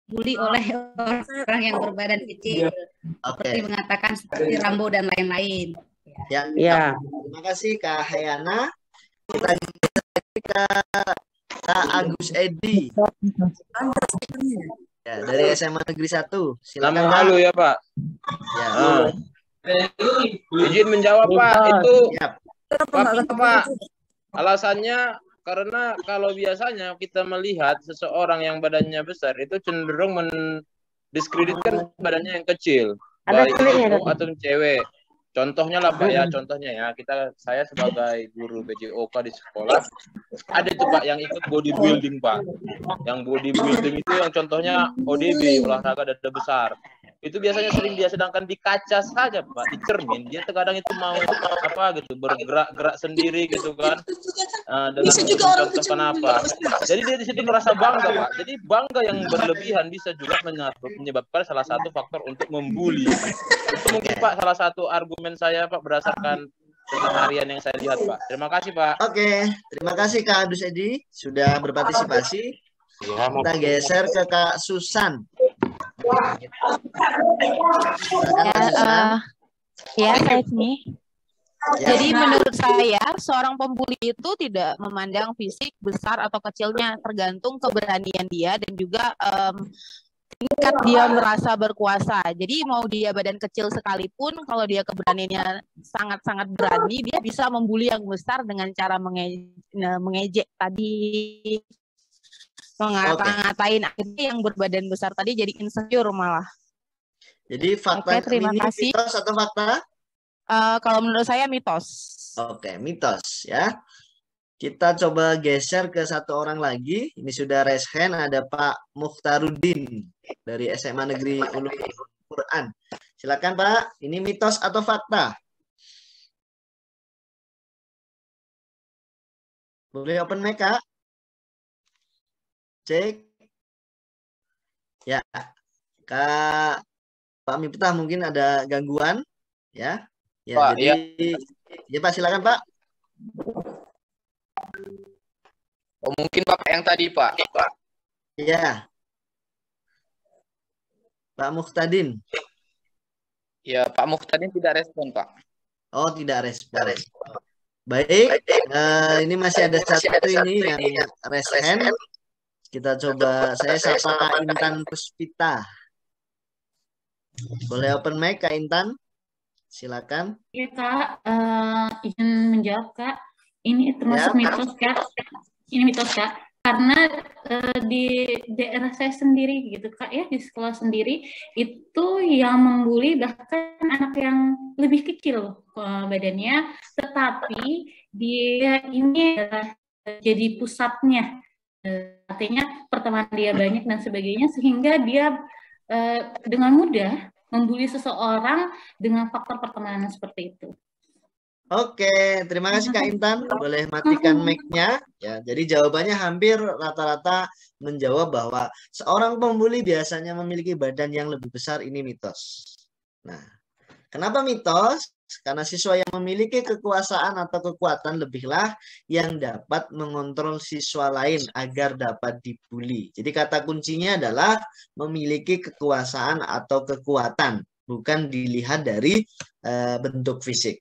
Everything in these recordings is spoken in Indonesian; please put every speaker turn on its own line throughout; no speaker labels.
dibully oleh orang yang berbadan kecil, seperti mengatakan seperti Rambo dan lain-lain.
Ya, terima kasih Kak Hayana. Kita ke Kak Agus Edi. Ya, dari SMA Negeri 1. Silakan Kak.
Halo ya Pak.
Ya.
Izin menjawab Pak. Itu Pak. Alasannya karena kalau biasanya kita melihat seseorang yang badannya besar itu cenderung mendiskreditkan badannya yang kecil, baik cowok atau cewek. Contohnya lah Pak ya, contohnya ya, saya sebagai guru BJOK di sekolah ada itu Pak yang ikut bodybuilding Pak. Yang bodybuilding itu yang contohnya ODB, olahraga dada besar. Itu biasanya sering dia sedangkan di kaca saja Pak, di cermin dia terkadang itu mau apa gitu, bergerak-gerak sendiri gitu kan, dengan contoh kenapa. Jadi dia di situ merasa bangga Pak. Jadi bangga yang berlebihan bisa juga menyebabkan salah satu faktor untuk membuli. Itu mungkin Pak salah satu argumen saya Pak berdasarkan keseharian yang saya lihat Pak. Terima kasih Pak.
Oke, terima kasih Kak Agus Edi sudah berpartisipasi. Kita geser ke Kak Susan.
Saya sini. Jadi menurut saya seorang pembuli itu tidak memandang fisik besar atau kecilnya, tergantung keberanian dia dan juga tingkat dia merasa berkuasa. Jadi mau dia badan kecil sekalipun, kalau dia keberaniannya sangat-sangat berani, dia bisa membuli yang besar dengan cara mengejek tadi, mengata-ngatain, akhirnya yang berbadan besar tadi jadi insecure malah.
Jadi fakta
terima
ini
kasih.
Mitos atau fakta?
Kalau menurut saya mitos.
Oke, mitos ya. Kita coba geser ke satu orang lagi. Ini sudah raise hand, ada Pak Mukhtaruddin dari SMA Negeri Ulum Quran. Silakan Pak, ini mitos atau fakta? Boleh open mic Kak? Cek. Ya, Kak Pak Miftah mungkin ada gangguan, ya. Ya,
Pak,
jadi ya Pak, silakan Pak.
Oh, mungkin Bapak yang tadi Pak.
Ya. Pak Muhtadin.
Ya, Pak Muhtadin tidak respon Pak.
Oh, tidak respon. Baik, ini masih ada satu ini yang raise hand. Kita coba, saya sapa Kak Intan Puspita. Boleh open mic Kak Intan? Silakan.
Iya Kak, izin menjawab Kak. Ini termasuk mitos Kak. Ini mitos Kak. Karena di daerah saya sendiri gitu Kak ya, di sekolah sendiri itu yang membuli bahkan anak yang lebih kecil badannya, tetapi dia ini adalah jadi pusatnya. Artinya pertemanan dia banyak dan sebagainya, sehingga dia dengan mudah membuli seseorang dengan faktor pertemanan seperti itu.
Oke, terima kasih Kak Intan. Boleh matikan mic-nya. Ya, jadi jawabannya hampir rata-rata menjawab bahwa seorang pembuli biasanya memiliki badan yang lebih besar, ini mitos. Nah, kenapa mitos? Karena siswa yang memiliki kekuasaan atau kekuatan lebihlah yang dapat mengontrol siswa lain agar dapat dibully. Jadi kata kuncinya adalah memiliki kekuasaan atau kekuatan, bukan dilihat dari bentuk fisik.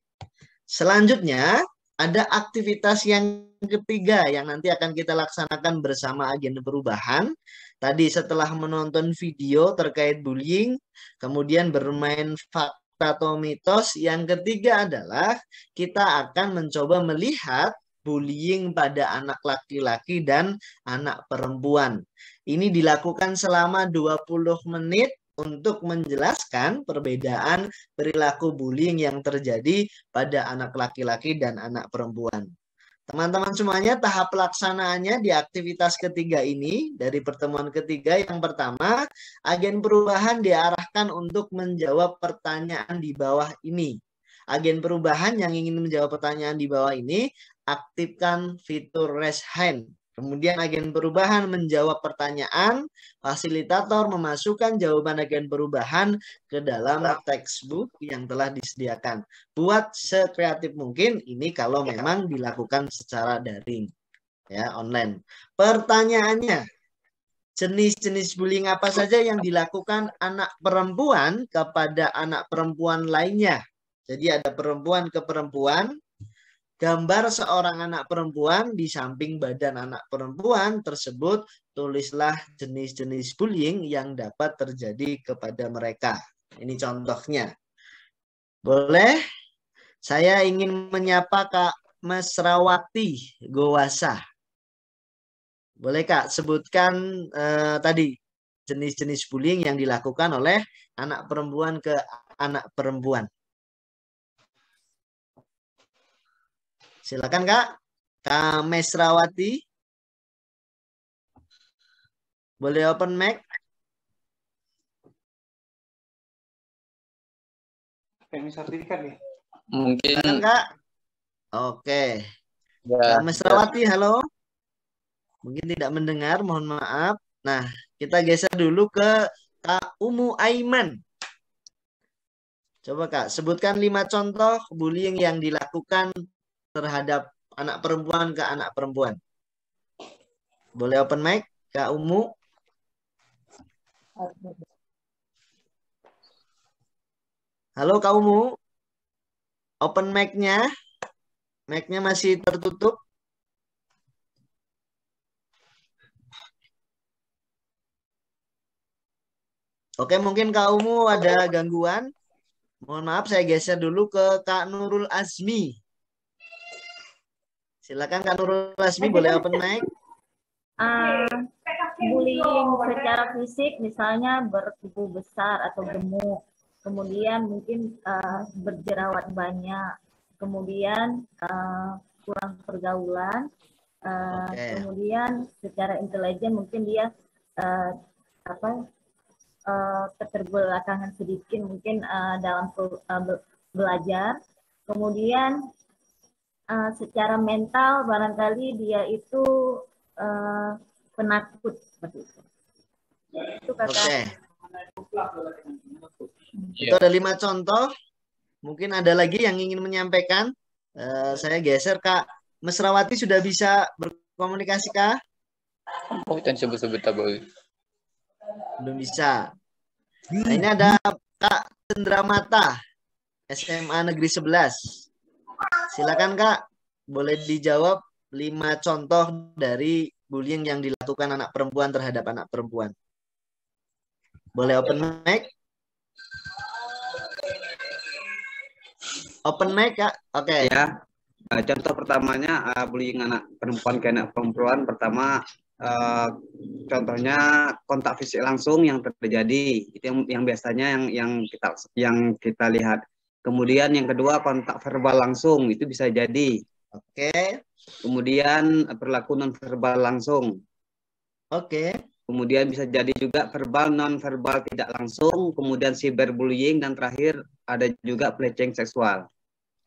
Selanjutnya, ada aktivitas yang ketiga yang nanti akan kita laksanakan bersama agen perubahan. Tadi setelah menonton video terkait bullying, kemudian bermain fakta atau mitos, yang ketiga adalah kita akan mencoba melihat bullying pada anak laki-laki dan anak perempuan. Ini dilakukan selama 20 menit untuk menjelaskan perbedaan perilaku bullying yang terjadi pada anak laki-laki dan anak perempuan. Teman-teman semuanya, tahap pelaksanaannya di aktivitas ketiga ini, dari pertemuan ketiga, yang pertama, agen perubahan diarahkan untuk menjawab pertanyaan di bawah ini. Agen perubahan yang ingin menjawab pertanyaan di bawah ini, aktifkan fitur raise hand. Kemudian agen perubahan menjawab pertanyaan, fasilitator memasukkan jawaban agen perubahan ke dalam textbook yang telah disediakan. Buat sekreatif mungkin, ini kalau memang dilakukan secara daring, ya, online. Pertanyaannya, jenis-jenis bullying apa saja yang dilakukan anak perempuan kepada anak perempuan lainnya. Jadi ada perempuan ke perempuan, gambar seorang anak perempuan di samping badan anak perempuan tersebut, tulislah jenis-jenis bullying yang dapat terjadi kepada mereka. Ini contohnya. Boleh? Saya ingin menyapa Kak Mesrawati Gowasa. Boleh Kak sebutkan tadi jenis-jenis bullying yang dilakukan oleh anak perempuan ke anak perempuan. Silakan Kak. Kak Mesrawati. Boleh open mic?
sertifikat nih.
Mungkin
Silakan Kak. Oke.
ya,
Kak Mesrawati, halo. Mungkin tidak mendengar, mohon maaf. Nah, kita geser dulu ke Kak Umu Aiman. Coba Kak, sebutkan 5 contoh bullying yang dilakukan terhadap anak perempuan ke anak perempuan. Boleh open mic, Kak Umu? Halo Kak Umu. Open mic-nya. Mic-nya masih tertutup. Oke, mungkin Kak Umu ada gangguan. Mohon maaf, saya geser dulu ke Kak Nurul Azmi. Silakan Kak Nurul Azmi, boleh open mic?
Bullying secara fisik, misalnya bertubuh besar atau gemuk, kemudian mungkin berjerawat banyak, kemudian kurang pergaulan, kemudian secara intelijen mungkin dia keterbelakangan sedikit mungkin dalam belajar, kemudian secara mental barangkali dia itu penakut seperti itu. Itu Kakak.
Itu ada 5 contoh. Mungkin ada lagi yang ingin menyampaikan. Saya geser Kak Mesrawati, sudah bisa berkomunikasi Kak?
oh, dan sebut-sebut tabu.
Belum bisa. Nah, ini ada Kak Cendramata, SMA Negeri 11. Silakan Kak, boleh dijawab 5 contoh dari bullying yang dilakukan anak perempuan terhadap anak perempuan. Boleh open mic? Open mic Kak? Oke.
Ya, contoh pertamanya bullying anak perempuan ke anak perempuan. Pertama, contohnya kontak fisik langsung yang terjadi, itu yang biasanya yang kita lihat. Kemudian yang kedua, kontak verbal langsung, itu bisa jadi.
Oke.
Kemudian perilaku non verbal langsung.
Oke.
Kemudian bisa jadi juga verbal non verbal tidak langsung. Kemudian cyberbullying, dan terakhir ada juga pelecehan seksual.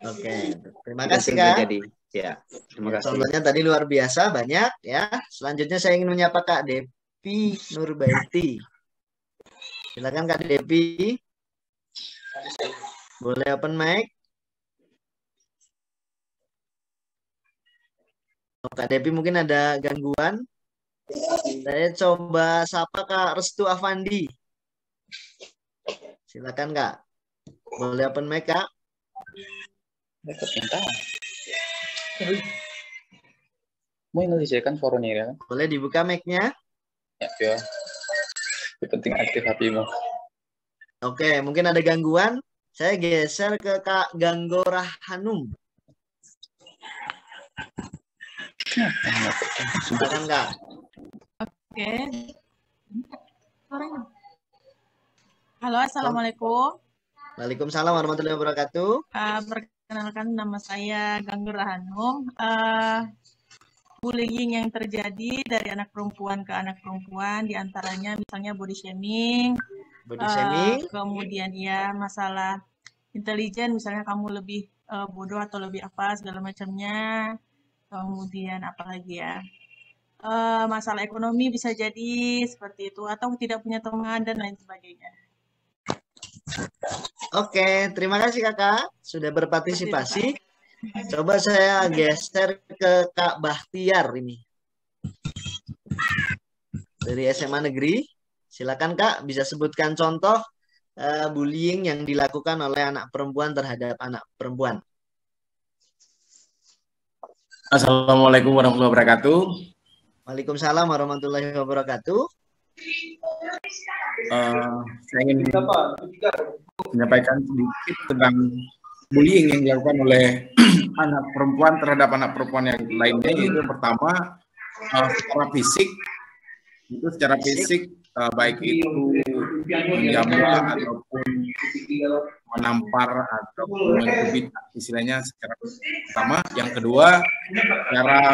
Oke. Terima kasih Kak.
Jadi, ya, terima kasih.
Contohnya tadi luar biasa banyak ya. Selanjutnya saya ingin menyapa Kak Devi Nurbaiti. Silakan Kak Devi. Boleh open mic? Oh, Kak Devi mungkin ada gangguan. Saya coba sapa Kak Restu Avandi. Silakan Kak. Boleh open mic Kak?
Mau Indonesia kan foreigner.
Boleh dibuka mic-nya?
Ya. Itu penting aktif HP-mu.
Oke, mungkin ada gangguan. Saya geser ke Kak Ganggora Hanum. Silakan Kak.
Oke. Halo, assalamualaikum.
Waalaikumsalam warahmatullahi wabarakatuh.
Perkenalkan, nama saya Ganggora Hanum. Bullying yang terjadi dari anak perempuan ke anak perempuan, diantaranya misalnya body shaming, kemudian ya masalah intelijen, misalnya kamu lebih bodoh atau lebih apa segala macamnya, kemudian apalagi ya, masalah ekonomi bisa jadi seperti itu, atau tidak punya teman dan lain sebagainya.
Oke, terima kasih Kakak sudah berpartisipasi. Coba saya geser ke Kak Bahtiar ini. dari SMA Negeri. Silakan Kak, bisa sebutkan contoh bullying yang dilakukan oleh anak perempuan terhadap anak perempuan.
Assalamualaikum warahmatullahi wabarakatuh.
Waalaikumsalam warahmatullahi wabarakatuh.
Saya ingin menyampaikan sedikit tentang bullying yang dilakukan oleh anak perempuan terhadap anak perempuan yang lainnya, yaitu pertama secara fisik. Itu secara fisik baik itu menjambak ataupun menampar ataupun mencubit, istilahnya secara pertama. Yang kedua, secara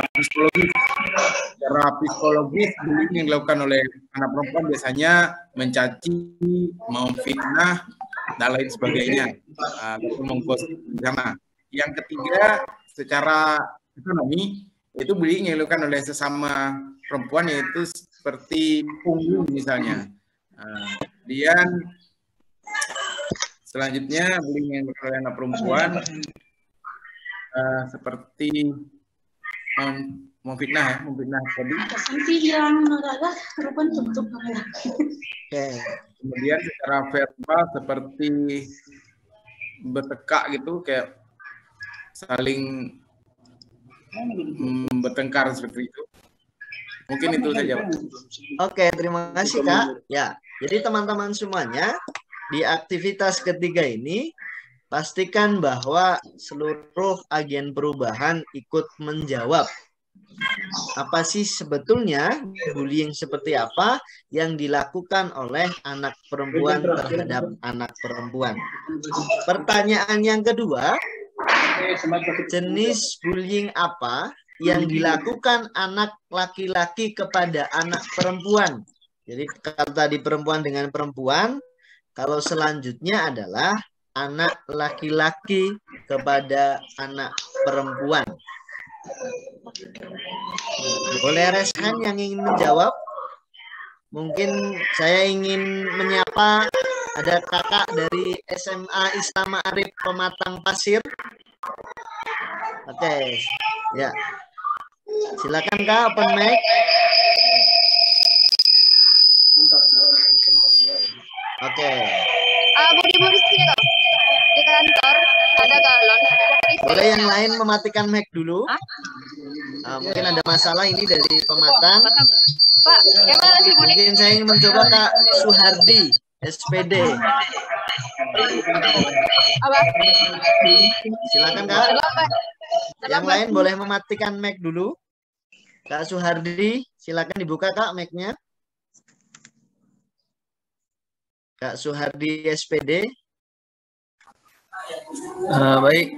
psikologis bullying yang dilakukan oleh anak perempuan biasanya mencaci, memfitnah dan lain sebagainya, ataupun menggosip di sana. Yang ketiga, secara ekonomi, itu bullying yang dilakukan oleh sesama perempuan, yaitu seperti punggung misalnya. Kemudian selanjutnya bullying yang dilakukan oleh anak perempuan seperti memfitnah tadi. Kemudian secara verbal seperti bertekak gitu, kayak saling bertengkar seperti itu. Mungkin itu saja, Pak.
Oke, terima kasih Kak. Ya, jadi teman-teman semuanya, di aktivitas ketiga ini pastikan bahwa seluruh agen perubahan ikut menjawab. Apa sih sebetulnya bullying seperti apa yang dilakukan oleh anak perempuan terhadap anak perempuan? Pertanyaan yang kedua, jenis bullying apa yang dilakukan anak laki-laki kepada anak perempuan? Jadi kalau tadi perempuan dengan perempuan, kalau selanjutnya adalah anak laki-laki kepada anak perempuan. Boleh raise hand yang ingin menjawab? Mungkin saya ingin menyapa, ada kakak dari SMA Islam Arif Pematang Pasir. Oke, ya. Silakan Kak, open mic. Oke.
Budi sini kok. Di kantor ada galon.
Boleh yang lain mematikan mic dulu? Mungkin ada masalah ini dari Pematang.
Pak, gimana sih Budi?
Mungkin saya ingin mencoba Kak Suhardi, SPD.
Apa?
Silakan Kak. Yang lain boleh mematikan mic dulu. Kak Suhardi, silakan dibuka Kak mic-nya. Kak Suhardi SPD.
Baik.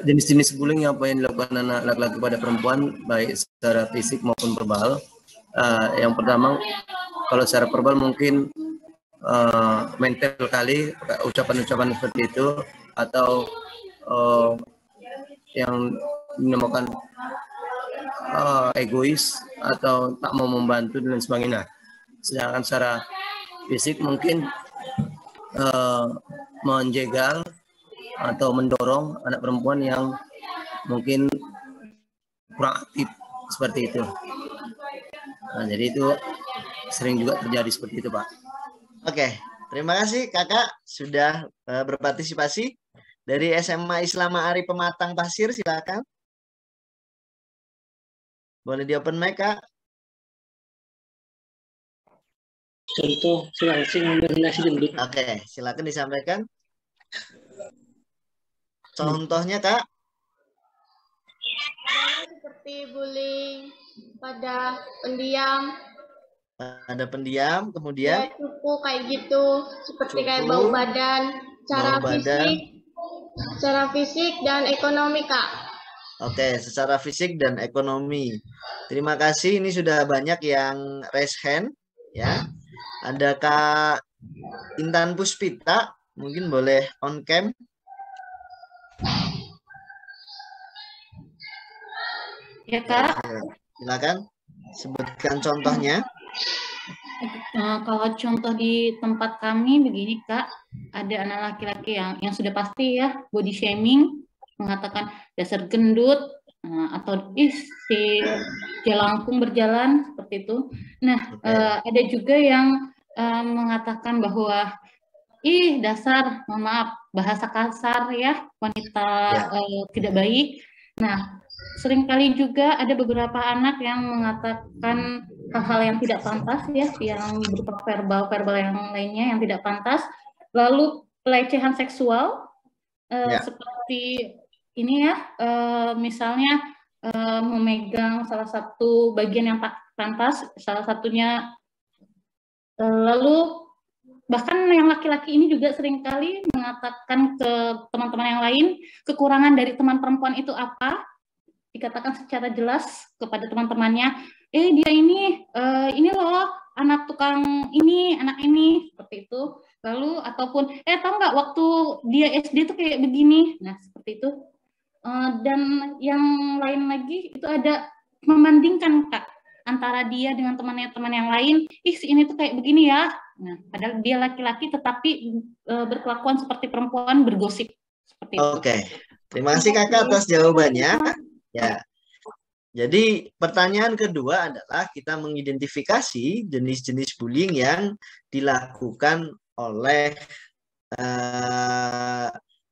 Jenis-jenis bullying apa yang dilakukan anak laki-laki pada perempuan, baik secara fisik maupun verbal. Yang pertama, kalau secara verbal mungkin mental kali, ucapan-ucapan seperti itu, atau yang dinamakan egois atau tak mau membantu dan sebagainya. Sedangkan secara fisik mungkin menjegal atau mendorong anak perempuan yang mungkin kurang aktif seperti itu. Nah, jadi itu sering juga terjadi seperti itu, Pak.
Oke, terima kasih Kakak sudah berpartisipasi. Dari SMA Islam Arif Pematang Pasir, silakan. Boleh di open mic, Kak.
Contoh selangsing nasi jembut.
Oke, silakan disampaikan. Contohnya, Kak.
Seperti bullying pada pendiam.
Ada pendiam, kemudian
Ya, cupu kayak gitu, seperti kayak bau badan, secara fisik dan ekonomi, Kak.
Oke, secara fisik dan ekonomi. Terima kasih, ini sudah banyak yang raise hand, ya. Ada Kak Intan Puspita, mungkin boleh on cam.
Ya, Kak.
Silakan sebutkan contohnya.
Kalau contoh di tempat kami begini, Kak, ada anak laki-laki yang sudah pasti ya body shaming, mengatakan dasar gendut, atau si jelangkung berjalan seperti itu. Nah, ada juga yang mengatakan bahwa dasar, mohon maaf, bahasa kasar ya, wanita tidak baik. Nah, seringkali juga ada beberapa anak yang mengatakan hal-hal yang tidak pantas ya, yang berupa verbal yang lainnya yang tidak pantas. Lalu pelecehan seksual seperti ini ya, misalnya memegang salah satu bagian yang tak pantas, salah satunya. Lalu bahkan yang laki-laki ini juga seringkali mengatakan ke teman-teman yang lain kekurangan dari teman perempuan itu apa, dikatakan secara jelas kepada teman-temannya, dia ini loh anak tukang ini, anak ini, seperti itu. Lalu ataupun tahu nggak waktu dia SD tuh kayak begini. Nah, seperti itu. Dan yang lain lagi itu ada membandingkan Kak antara dia dengan teman yang lain. Si ini tuh kayak begini ya. Nah, padahal dia laki-laki tetapi berkelakuan seperti perempuan, bergosip seperti itu.
Oke. Terima kasih Kakak atas jawabannya. Ya. Jadi pertanyaan kedua adalah kita mengidentifikasi jenis-jenis bullying yang dilakukan oleh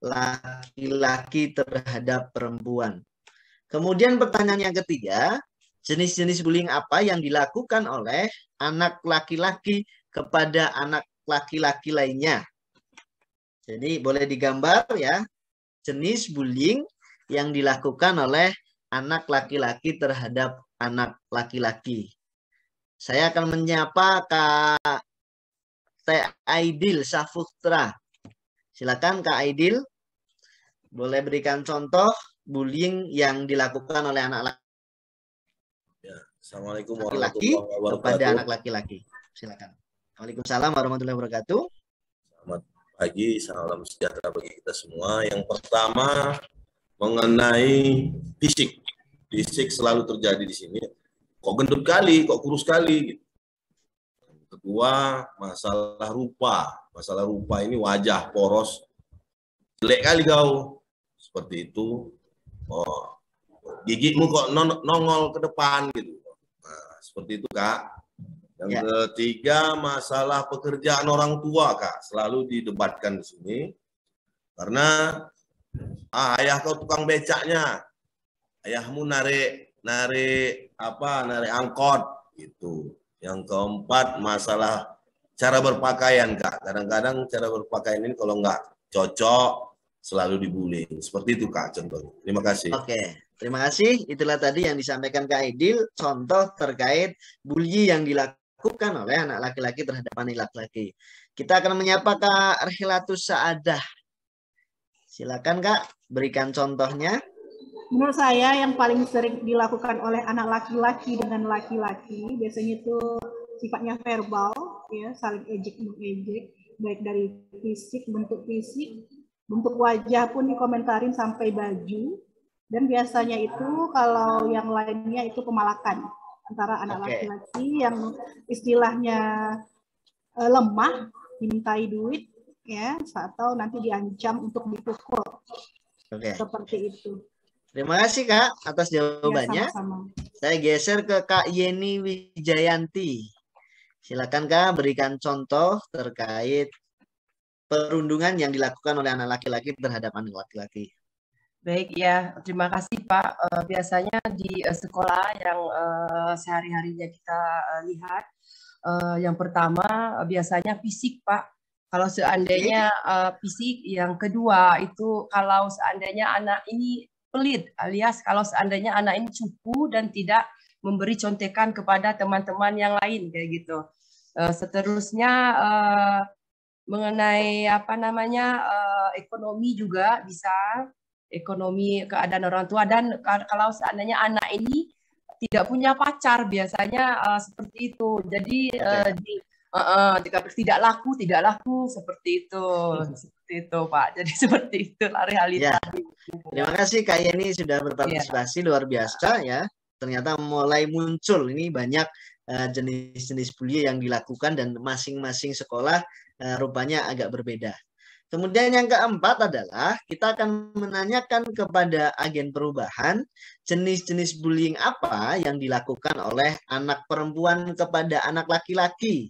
laki-laki terhadap perempuan. Kemudian pertanyaan yang ketiga, jenis-jenis bullying apa yang dilakukan oleh anak laki-laki kepada anak laki-laki lainnya. Jadi boleh digambar ya, jenis bullying yang dilakukan oleh anak laki-laki terhadap anak laki-laki. Saya akan menyapa Kak Aidil Saputra. Silakan Kak Aidil. Boleh berikan contoh bullying yang dilakukan oleh anak laki-laki
Assalamualaikum warahmatullahi wabarakatuh.
Kepada anak laki-laki. Silakan. Waalaikumsalam warahmatullahi wabarakatuh.
Selamat pagi, salam sejahtera bagi kita semua. Yang pertama mengenai fisik. Fisik selalu terjadi di sini. Kok gendut kali, kok kurus kali. Yang kedua, masalah rupa. Masalah rupa ini wajah poros. Jelek kali kau. Seperti itu. Oh, gigimu kok nongol ke depan gitu. Nah, seperti itu Kak. Yang ketiga, masalah pekerjaan orang tua Kak. Selalu didebatkan di sini. Karena ayah kau tukang becaknya. Ayahmu narik angkot gitu. Yang keempat, masalah cara berpakaian Kak. Kadang-kadang cara berpakaian ini kalau nggak cocok selalu dibully. Seperti itu Kak contohnya. Terima kasih.
Oke, terima kasih. Itulah tadi yang disampaikan Kak Aidil, contoh terkait bully yang dilakukan oleh anak laki-laki terhadap anak laki-laki. Kita akan menyapa Kak Arhilatus Saadah. Silakan Kak, berikan contohnya.
Menurut saya yang paling sering dilakukan oleh anak laki-laki dengan laki-laki biasanya itu sifatnya verbal, ya, saling ejek mengejek, baik dari fisik, bentuk wajah pun dikomentarin sampai baju, dan biasanya itu kalau yang lainnya itu pemalakan antara anak laki-laki yang istilahnya lemah, dimintai duit, ya, atau nanti diancam untuk dipukul. Seperti itu.
Terima kasih Kak atas jawabannya.
Ya, sama-sama.
Saya geser ke Kak Yeni Wijayanti. Silakan Kak berikan contoh terkait perundungan yang dilakukan oleh anak laki-laki terhadap anak laki-laki.
Baik ya, terima kasih Pak. Biasanya di sekolah yang sehari-harinya kita lihat, yang pertama biasanya fisik Pak. Kalau seandainya fisik, yang kedua itu kalau seandainya anak ini pelit, alias kalau seandainya anak ini cupu dan tidak memberi contekan kepada teman-teman yang lain kayak gitu. Seterusnya mengenai ekonomi juga bisa, ekonomi keadaan orang tua, dan kalau seandainya anak ini tidak punya pacar biasanya seperti itu. Jadi tidak laku seperti itu. Seperti itu Pak. Jadi seperti itulah realita.
Terima kasih Kak Yeni sudah berpartisipasi, luar biasa ya. Ternyata mulai muncul ini banyak jenis-jenis bully yang dilakukan dan masing-masing sekolah rupanya agak berbeda. Kemudian yang keempat adalah kita akan menanyakan kepada agen perubahan jenis-jenis bullying apa yang dilakukan oleh anak perempuan kepada anak laki-laki.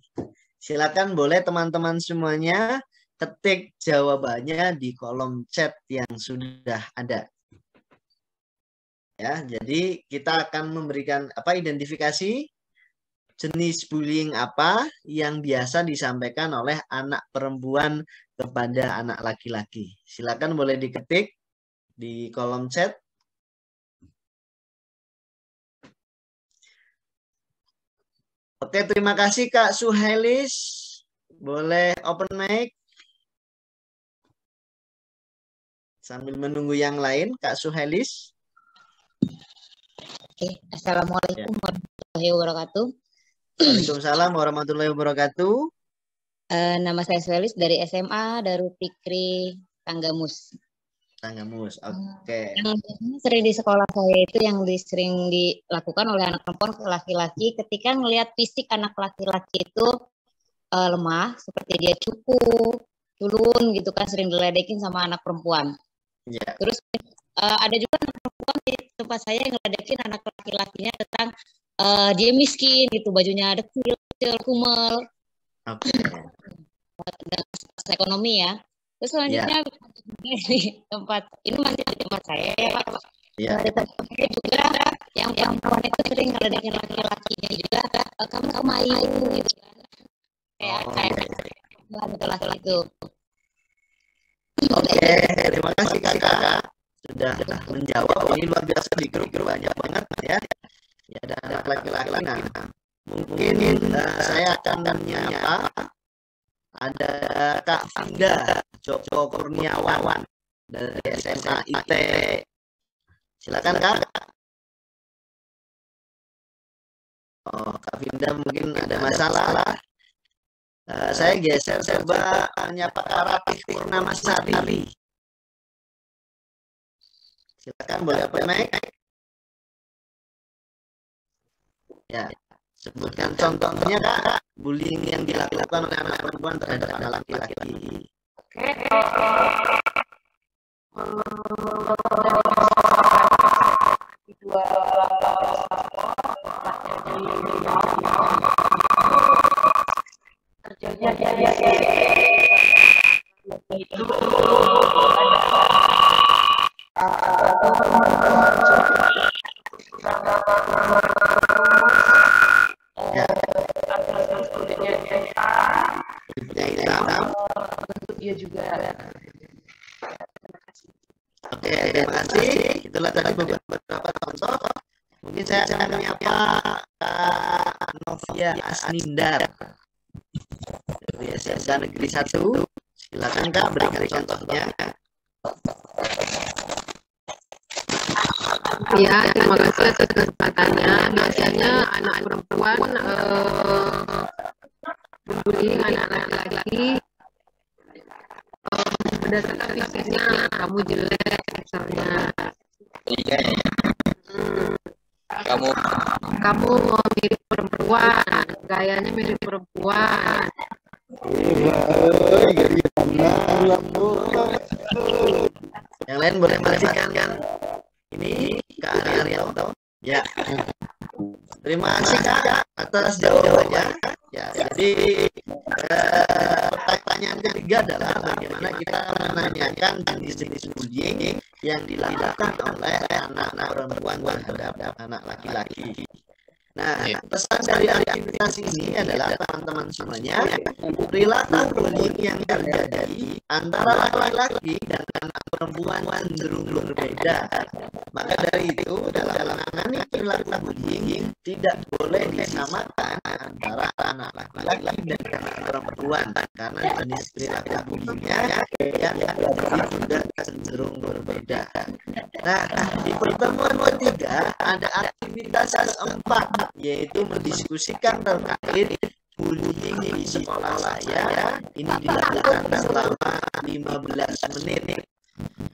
Silakan boleh teman-teman semuanya ketik jawabannya di kolom chat yang sudah ada. Ya, jadi kita akan memberikan identifikasi jenis bullying apa yang biasa disampaikan oleh anak perempuan kepada anak laki-laki. Silakan boleh diketik di kolom chat. Oke, terima kasih Kak Suhelis. Boleh open mic. Sambil menunggu yang lain, Kak Suhelis.
Oke, Assalamualaikum warahmatullahi wabarakatuh.
Waalaikumsalam warahmatullahi wabarakatuh.
Nama saya Suhelis dari SMA Darul Fikri Tanggamus.
Tanggamus, oke.
Yang sering di sekolah saya itu yang sering dilakukan oleh anak perempuan ke laki-laki ketika melihat fisik anak laki-laki itu lemah, seperti dia cupu, culun gitu kan, sering diledekin sama anak perempuan.
Yeah.
Terus ada juga anak perempuan di tempat saya yang ngeledekin anak laki-lakinya tentang dia miskin gitu, bajunya ada kecil, kumel.
Oke.
Ekonomi ya. Terus selanjutnya di tempat ini masih di tempat saya ya Pak.
Iya.
Di tempat saya juga yang perempuan itu sering ngeledekin laki-lakinya juga, kamu mayu gitu kan. Kayak laki-laki itu.
Oke, terima kasih Kakak sudah menjawab. Ini luar biasa, di grup banyak banget ya. Ya, ada laki-laki. Nah, mungkin saya akan menyapa ada Kak Finda Joko Kurniawan dari SMA IT. Silakan Kak. Oh, Kak Finda mungkin ada masalah. Saya geser coba menyapa Kak Ratih Purnamasari. Silakan boleh open mic. Ya, sebutkan contohnya Kak, bullying yang dilakukan oleh anak perempuan terhadap anak laki-laki.
Dia juga.
Oke, terima kasih. Itulah tadi beberapa contoh. Mungkin saya akan menyapa Kak Novia Asnindar dari SMK Negeri 1. Silakan Kak berikan contohnya.
Ya, terima kasih atas kesempatannya. Biasanya anak perempuan membuli anak laki-laki berdasarkan fisiknya, kamu jelek misalnya.
Iya.
Kamu mirip perempuan, gayanya mirip perempuan.
Yang lain boleh merasakan kan? Ini Kak Arianto. Ya. Terima kasih Kak atas jawabannya. Ya, jadi pertanyaan ketiga adalah bagaimana kita menanyakan jenis-jenis bullying yang dilakukan oleh anak-anak perempuan terhadap anak laki-laki. Nah, pesan dari aktivitas ini adalah teman-teman semuanya, perilaku bullying yang terjadi antara laki-laki dan anak perempuan cenderung berbeda. Maka dari itu, dalam menangani perilaku bullying tidak boleh disamakan antara anak laki-laki dan anak perempuan, karena jenis perilaku bullyingnya yang juga cenderung berbeda. Nah, di pertemuan ketiga ada aktivitas keempat, yaitu mendiskusikan terkait bullying di sekolah saya. Ini dilakukan selama 15 menit.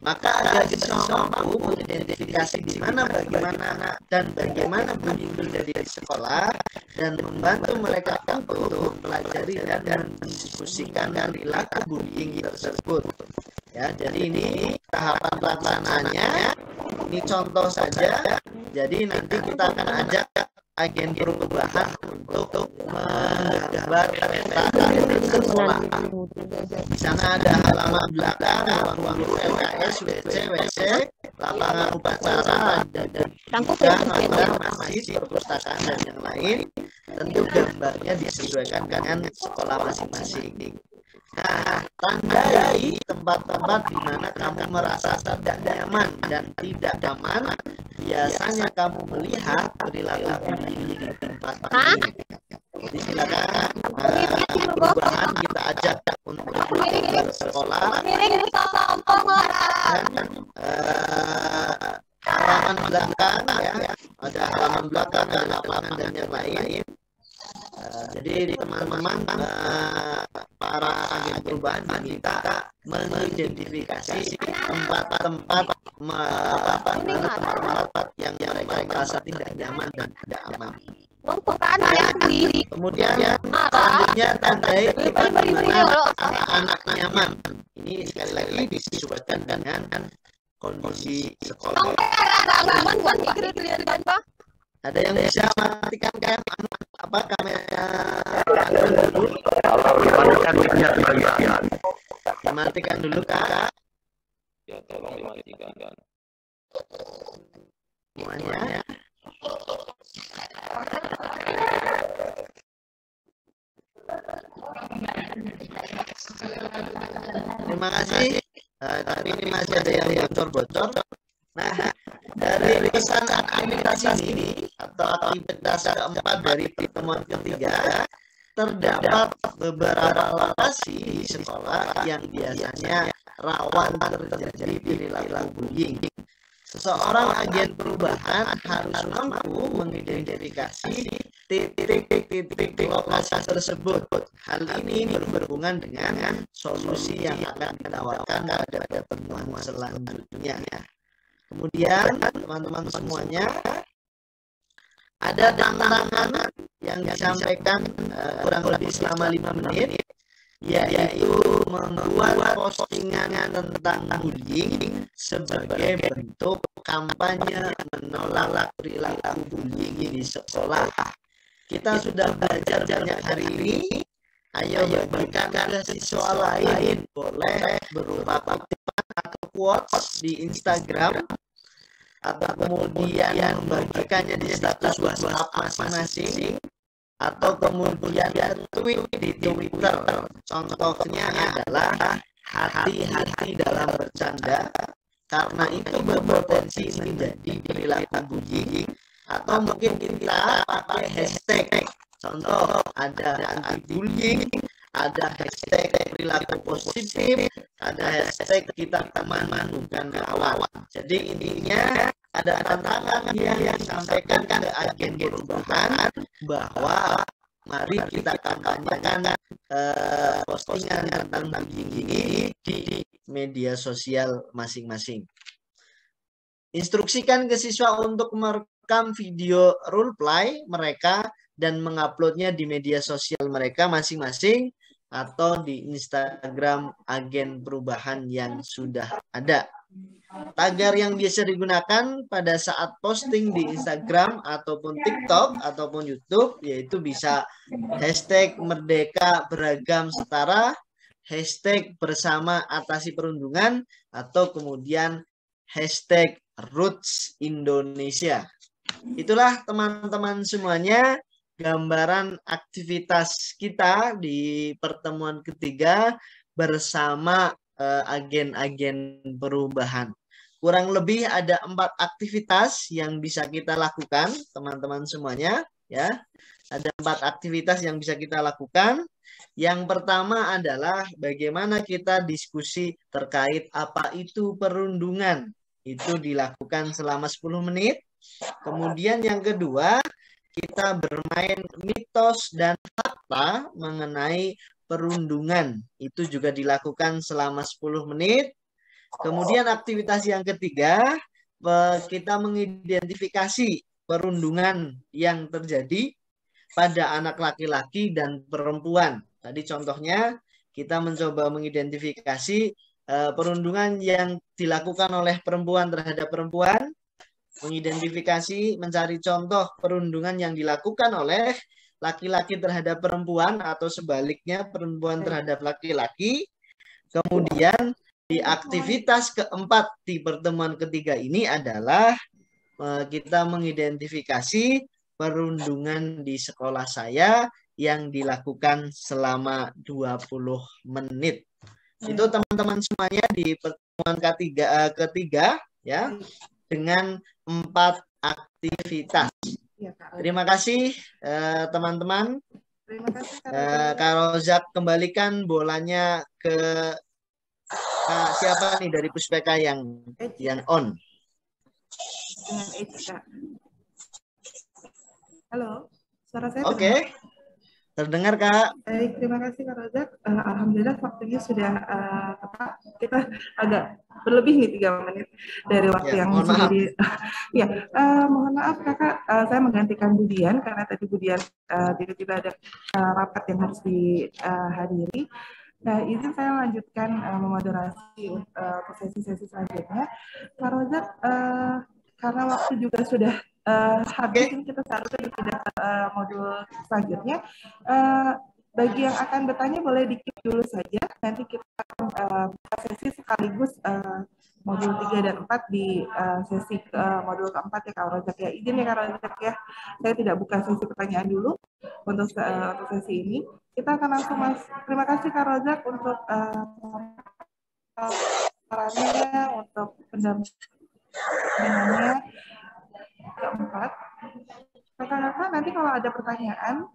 Maka agar kita mampu mengidentifikasi di mana, bagaimana bullying terjadi di sekolah dan membantu mereka untuk mempelajari dan mendiskusikan perilaku bullying tersebut. Ya, jadi ini tahapan pelaksanaannya. Ini contoh saja. Jadi nanti kita akan ajak agen perubahan untuk menggambar peta sekolah. Di sana ada halaman belakang, ruang guru LKS, WC, lapangan upacara, dan juga gambar masjid, perpustakaan dan yang lain. Tentu gambarnya disesuaikan dengan sekolah masing-masing. Nah, tandai tempat-tempat di mana kamu merasa tidak nyaman dan tidak aman. Biasanya kamu melihat perilaku bullying di tempat ini. Jadi silakan perubahan kita ajak untuk bersekolah dan halaman belakang ya, ada halaman belakang, ada lapangan dan yang lain. Jadi teman-teman para agen perubahan diminta mengidentifikasi tempat-tempat yang mereka merasa tidak nyaman dan tidak aman. Kemudian selanjutnya tandai kita di mana anak-anak nyaman. Ini sekali lagi disesuaikan dengan kondisi sekolah. Ada yang bisa matikan kamera dulu? Dimatikan dulu Kak.
Ya tolong dimatikan.
Semuanya. Terima kasih. Tapi ini masih ada yang bocor-bocor. Nah, dari pesan aktivitas ini atau aktivitas keempat dari pertemuan ketiga, terdapat beberapa lokasi di sekolah yang biasanya rawan terjadi perilaku bullying. Seseorang agen perubahan harus mampu mengidentifikasi titik-titik lokasi tersebut. Hal ini berhubungan dengan solusi yang akan ditawarkan pada pertemuan selanjutnya. Kemudian teman-teman semuanya, ada tantangan yang disampaikan kurang lebih selama 5 menit, yaitu membuat postingan tentang bullying sebagai bentuk kampanye menolak perilaku bullying di sekolah. Kita sudah belajar banyak hari ini. Ayo bagikan ke siswa lain, boleh berupa kutipan atau quotes di Instagram, atau kemudian membagikannya di status WhatsApp masing-masing, atau kemudian tweet di Twitter. Contohnya adalah hati-hati dalam bercanda, karena itu berpotensi menjadi perilaku bullying. Atau mungkin kita pakai hashtag. Contoh, ada anti-bullying, ada hashtag perilaku positif, ada hashtag kita teman bukan kawan. Jadi intinya ada tantangan yang disampaikan ke agen perubahan bahwa mari kita kampanyekan postingan tentang bullying ini di media sosial masing-masing. Instruksikan ke siswa untuk merekam video role play mereka dan menguploadnya di media sosial mereka masing-masing atau di Instagram agen perubahan yang sudah ada. Tagar yang biasa digunakan pada saat posting di Instagram ataupun TikTok ataupun YouTube yaitu bisa hashtag Merdeka Beragam Setara, hashtag Bersama Atasi Perundungan, atau kemudian hashtag Roots Indonesia. Itulah teman-teman semuanya gambaran aktivitas kita di pertemuan ketiga bersama agen-agen perubahan. Kurang lebih ada 4 aktivitas yang bisa kita lakukan, teman-teman semuanya. Ya, ada 4 aktivitas yang bisa kita lakukan. Yang pertama adalah bagaimana kita diskusi terkait apa itu perundungan. Itu dilakukan selama 10 menit. Kemudian yang kedua, kita bermain mitos dan fakta mengenai perundungan. Itu juga dilakukan selama 10 menit. Kemudian aktivitas yang ketiga, kita mengidentifikasi perundungan yang terjadi pada anak laki-laki dan perempuan. Tadi contohnya kita mencoba mengidentifikasi perundungan yang dilakukan oleh perempuan terhadap perempuan, mengidentifikasi, mencari contoh perundungan yang dilakukan oleh laki-laki terhadap perempuan atau sebaliknya perempuan terhadap laki-laki. Kemudian di aktivitas keempat di pertemuan ketiga ini adalah kita mengidentifikasi perundungan di sekolah saya yang dilakukan selama 20 menit. Itu teman-teman semuanya di pertemuan ketiga ya, dengan 4 aktivitas. Terima kasih teman-teman.
Terima kasih
Kak Rozak, kembalikan bolanya ke siapa nih dari Puspeka yang on?
Dengan Eka. Halo, suara saya
Oke. Terdengar, Kak.
Baik, terima kasih Kak Rozak. Alhamdulillah waktunya sudah tepat. Kita agak berlebih nih 3 menit dari waktu yang sudah di. Ya, mohon maaf Kakak, saya menggantikan Budian karena tadi Budian tiba-tiba ada rapat yang harus dihadiri. Nah, izin saya lanjutkan memoderasi untuk sesi-sesi selanjutnya. Kak Rozak, karena waktu juga sudah habis, ini kita seharusnya pindah ke modul selanjutnya. Bagi yang akan bertanya boleh di-keep dulu saja. Nanti kita akan buka sesi sekaligus modul 3 dan 4 di sesi modul keempat ya Kak Rozak ya. Izin ya Kak Rozak ya. Saya tidak buka sesi pertanyaan dulu untuk sesi ini. Kita akan langsung terima kasih Kak Rozak untuk sarannya, untuk pendampingannya. Keempat, kakak-kakak nanti kalau ada pertanyaan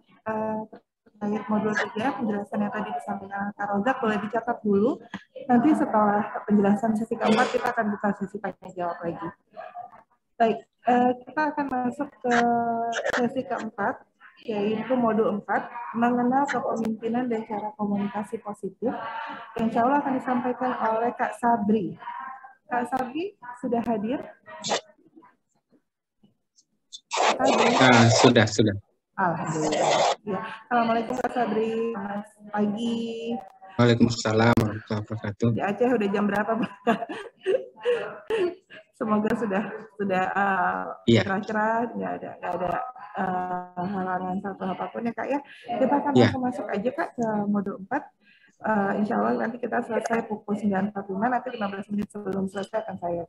terkait modul 3, penjelasan yang tadi disampaikan Kak Rozak boleh dicatat dulu. Nanti setelah penjelasan sesi keempat kita akan buka sesi tanya jawab lagi. Baik, kita akan masuk ke sesi keempat, yaitu modul 4, mengenal kepemimpinan dan cara komunikasi positif. Insya Allah akan disampaikan oleh Kak Sabri. Kak Sabri sudah hadir?
Sudah.
Alhamdulillah. Ya. Assalamualaikum Kak Sabri. Selamat pagi.
Waalaikumsalam warahmatullahi wabarakatuh.
Di Aceh udah jam berapa, Pak? Semoga sudah cerah-cerah, nggak ada halangan satu apapun ya Kak ya. Kita akan langsung masuk aja Kak ke modul 4. Insya Allah nanti kita selesai pukul 9.45, nanti 15 menit sebelum selesai akan saya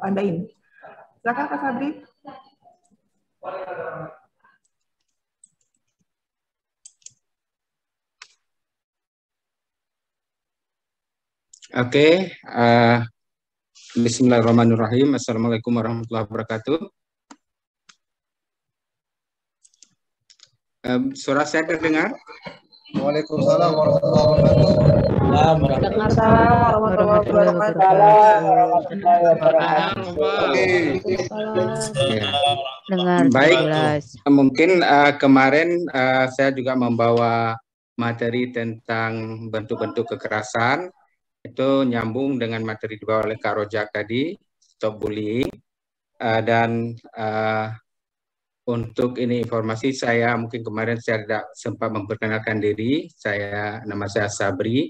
tandain. Silakan Kak Sabri.
Oke, bismillahirrahmanirrahim. Assalamualaikum warahmatullahi wabarakatuh. Suara saya terdengar?
Waalaikumsalam warahmatullahi wabarakatuh.
Baik, mungkin kemarin saya juga membawa materi tentang bentuk-bentuk kekerasan. Itu nyambung dengan materi dibawa oleh Kak Rozak tadi, stop bullying. Dan untuk ini informasi saya mungkin kemarin saya tidak sempat memperkenalkan diri. Nama saya Sabri.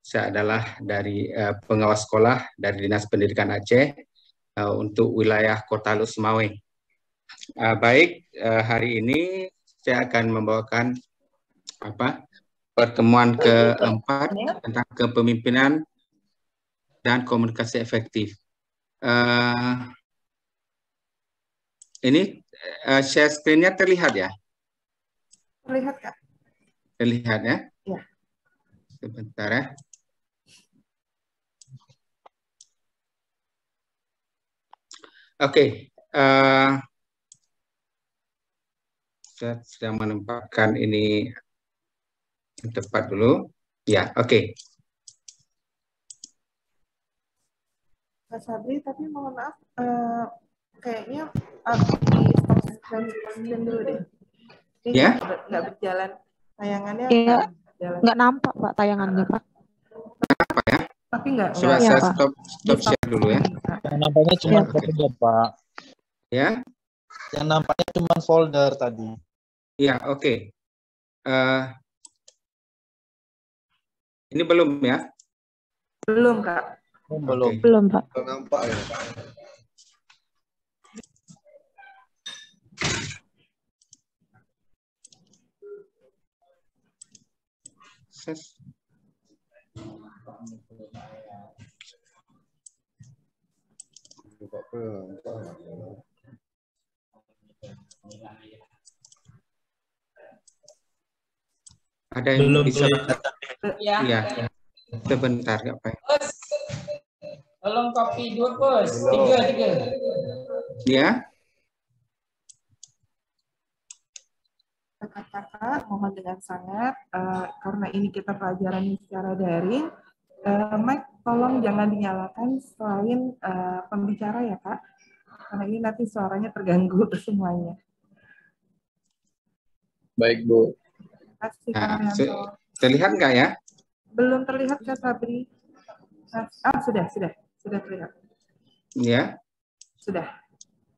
Saya adalah dari pengawas sekolah dari Dinas Pendidikan Aceh untuk wilayah Kota Lusmawe. Baik, hari ini saya akan membawakan pertemuan keempat tentang kepemimpinan dan komunikasi efektif. Ini share screen-nya terlihat ya?
Terlihat, Kak.
Terlihat ya?
Iya.
Sebentar ya. Oke. Saya sedang menempatkan ini tepat dulu. Ya, oke.
Kak Sabri, tapi mohon maaf, kayaknya di stop screen dulu deh. Ini
ya?
Nggak berjalan tayangannya.
Nggak nampak Pak tayangannya Pak.
Apa ya?
Tapi enggak.
Coba
Ya,
saya
Pak.
stop share dulu ya.
Yang nampaknya cuma
Ya.
folder, Pak.
Ya.
Yang nampaknya cuma folder tadi.
Ya, oke. Ini belum ya?
Belum, Kak.
Belum.
Belum, Pak.
Belum nampak ya.
Ses. Ada yang
Belum,
bisa?
Ya.
Iya. Sebentar, nggak apa.
Tolong copy dua, Bos. Tiga.
Ya.
Kakak-kakak mohon dengan sangat karena ini kita pelajaran secara daring, mic tolong jangan dinyalakan selain pembicara ya Kak, karena ini nanti suaranya terganggu semuanya.
Baik, Bu.
Terima kasih Kak
Nah,
Haryanto.
terlihat nggak ya?
Belum terlihat Kak Sabri. Sudah terlihat.
Ya.
Sudah.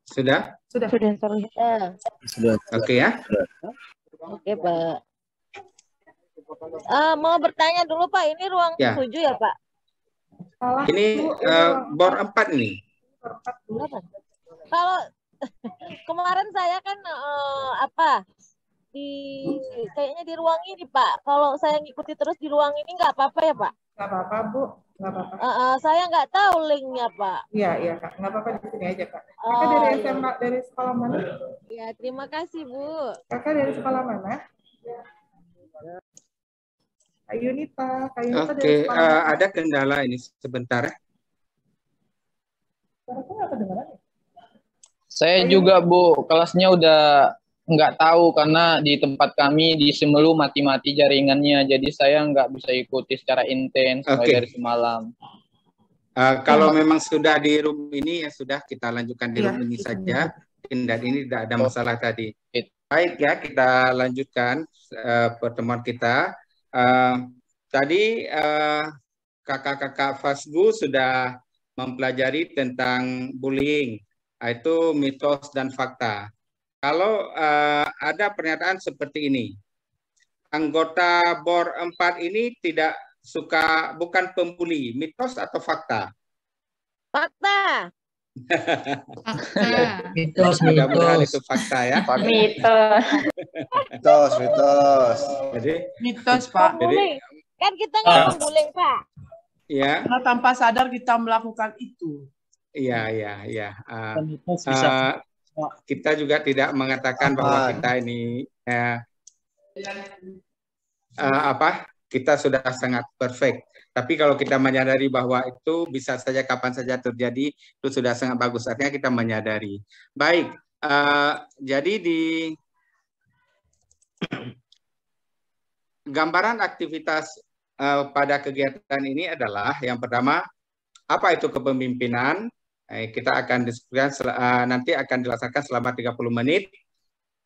Sudah?
Sudah
terlihat.
Sudah. Oke ya.
Oke, Pak. Mau bertanya dulu, Pak. Ini ruang
Ya.
7 ya, Pak?
Ini bor 4 nih.
Kalau kemarin saya kan kayaknya di ruang ini, Pak. Kalau saya ngikuti terus di ruang ini nggak apa-apa ya, Pak?
Nggak apa-apa Bu, nggak apa-apa.
Saya nggak tahu linknya, Pak.
Iya Kak, nggak apa-apa di sini aja Kak. Kakak dari SMA, dari sekolah mana?
Ya, terima kasih Bu.
Kakak dari sekolah mana? Kak Yunita dari
Oke,
sekolah mana?
ada kendala ini sebentar.
Suaraku nggak kedengeran ya?
Saya juga, Bu. Kelasnya udah nggak tahu karena di tempat kami di Simelu mati-mati jaringannya. Jadi saya nggak bisa ikuti secara intens mulai dari semalam.
Kalau memang sudah di room ini ya sudah kita lanjutkan di room ini saja. Dan ini tidak ada masalah tadi. Baik ya, kita lanjutkan pertemuan kita. Tadi kakak-kakak Fasgu sudah mempelajari tentang bullying, yaitu mitos dan fakta. Kalau ada pernyataan seperti ini, anggota BOR 4 ini tidak suka, bukan pembuli, mitos atau fakta?
Fakta.
Mitos.
Mudah-mudahan itu fakta ya.
Mitos.
Jadi
Mitos, Pak.
Jadi,
kan kita nggak membullying, Pak.
Ya.
Karena tanpa sadar kita melakukan itu.
Iya. Kita juga tidak mengatakan bahwa kita ini kita sudah sangat perfect. Tapi kalau kita menyadari bahwa itu bisa saja kapan saja terjadi, itu sudah sangat bagus. Artinya kita menyadari. Baik, jadi di gambaran aktivitas pada kegiatan ini adalah yang pertama, apa itu kepemimpinan? Kita akan diskusikan nanti akan dilaksanakan selama 30 menit.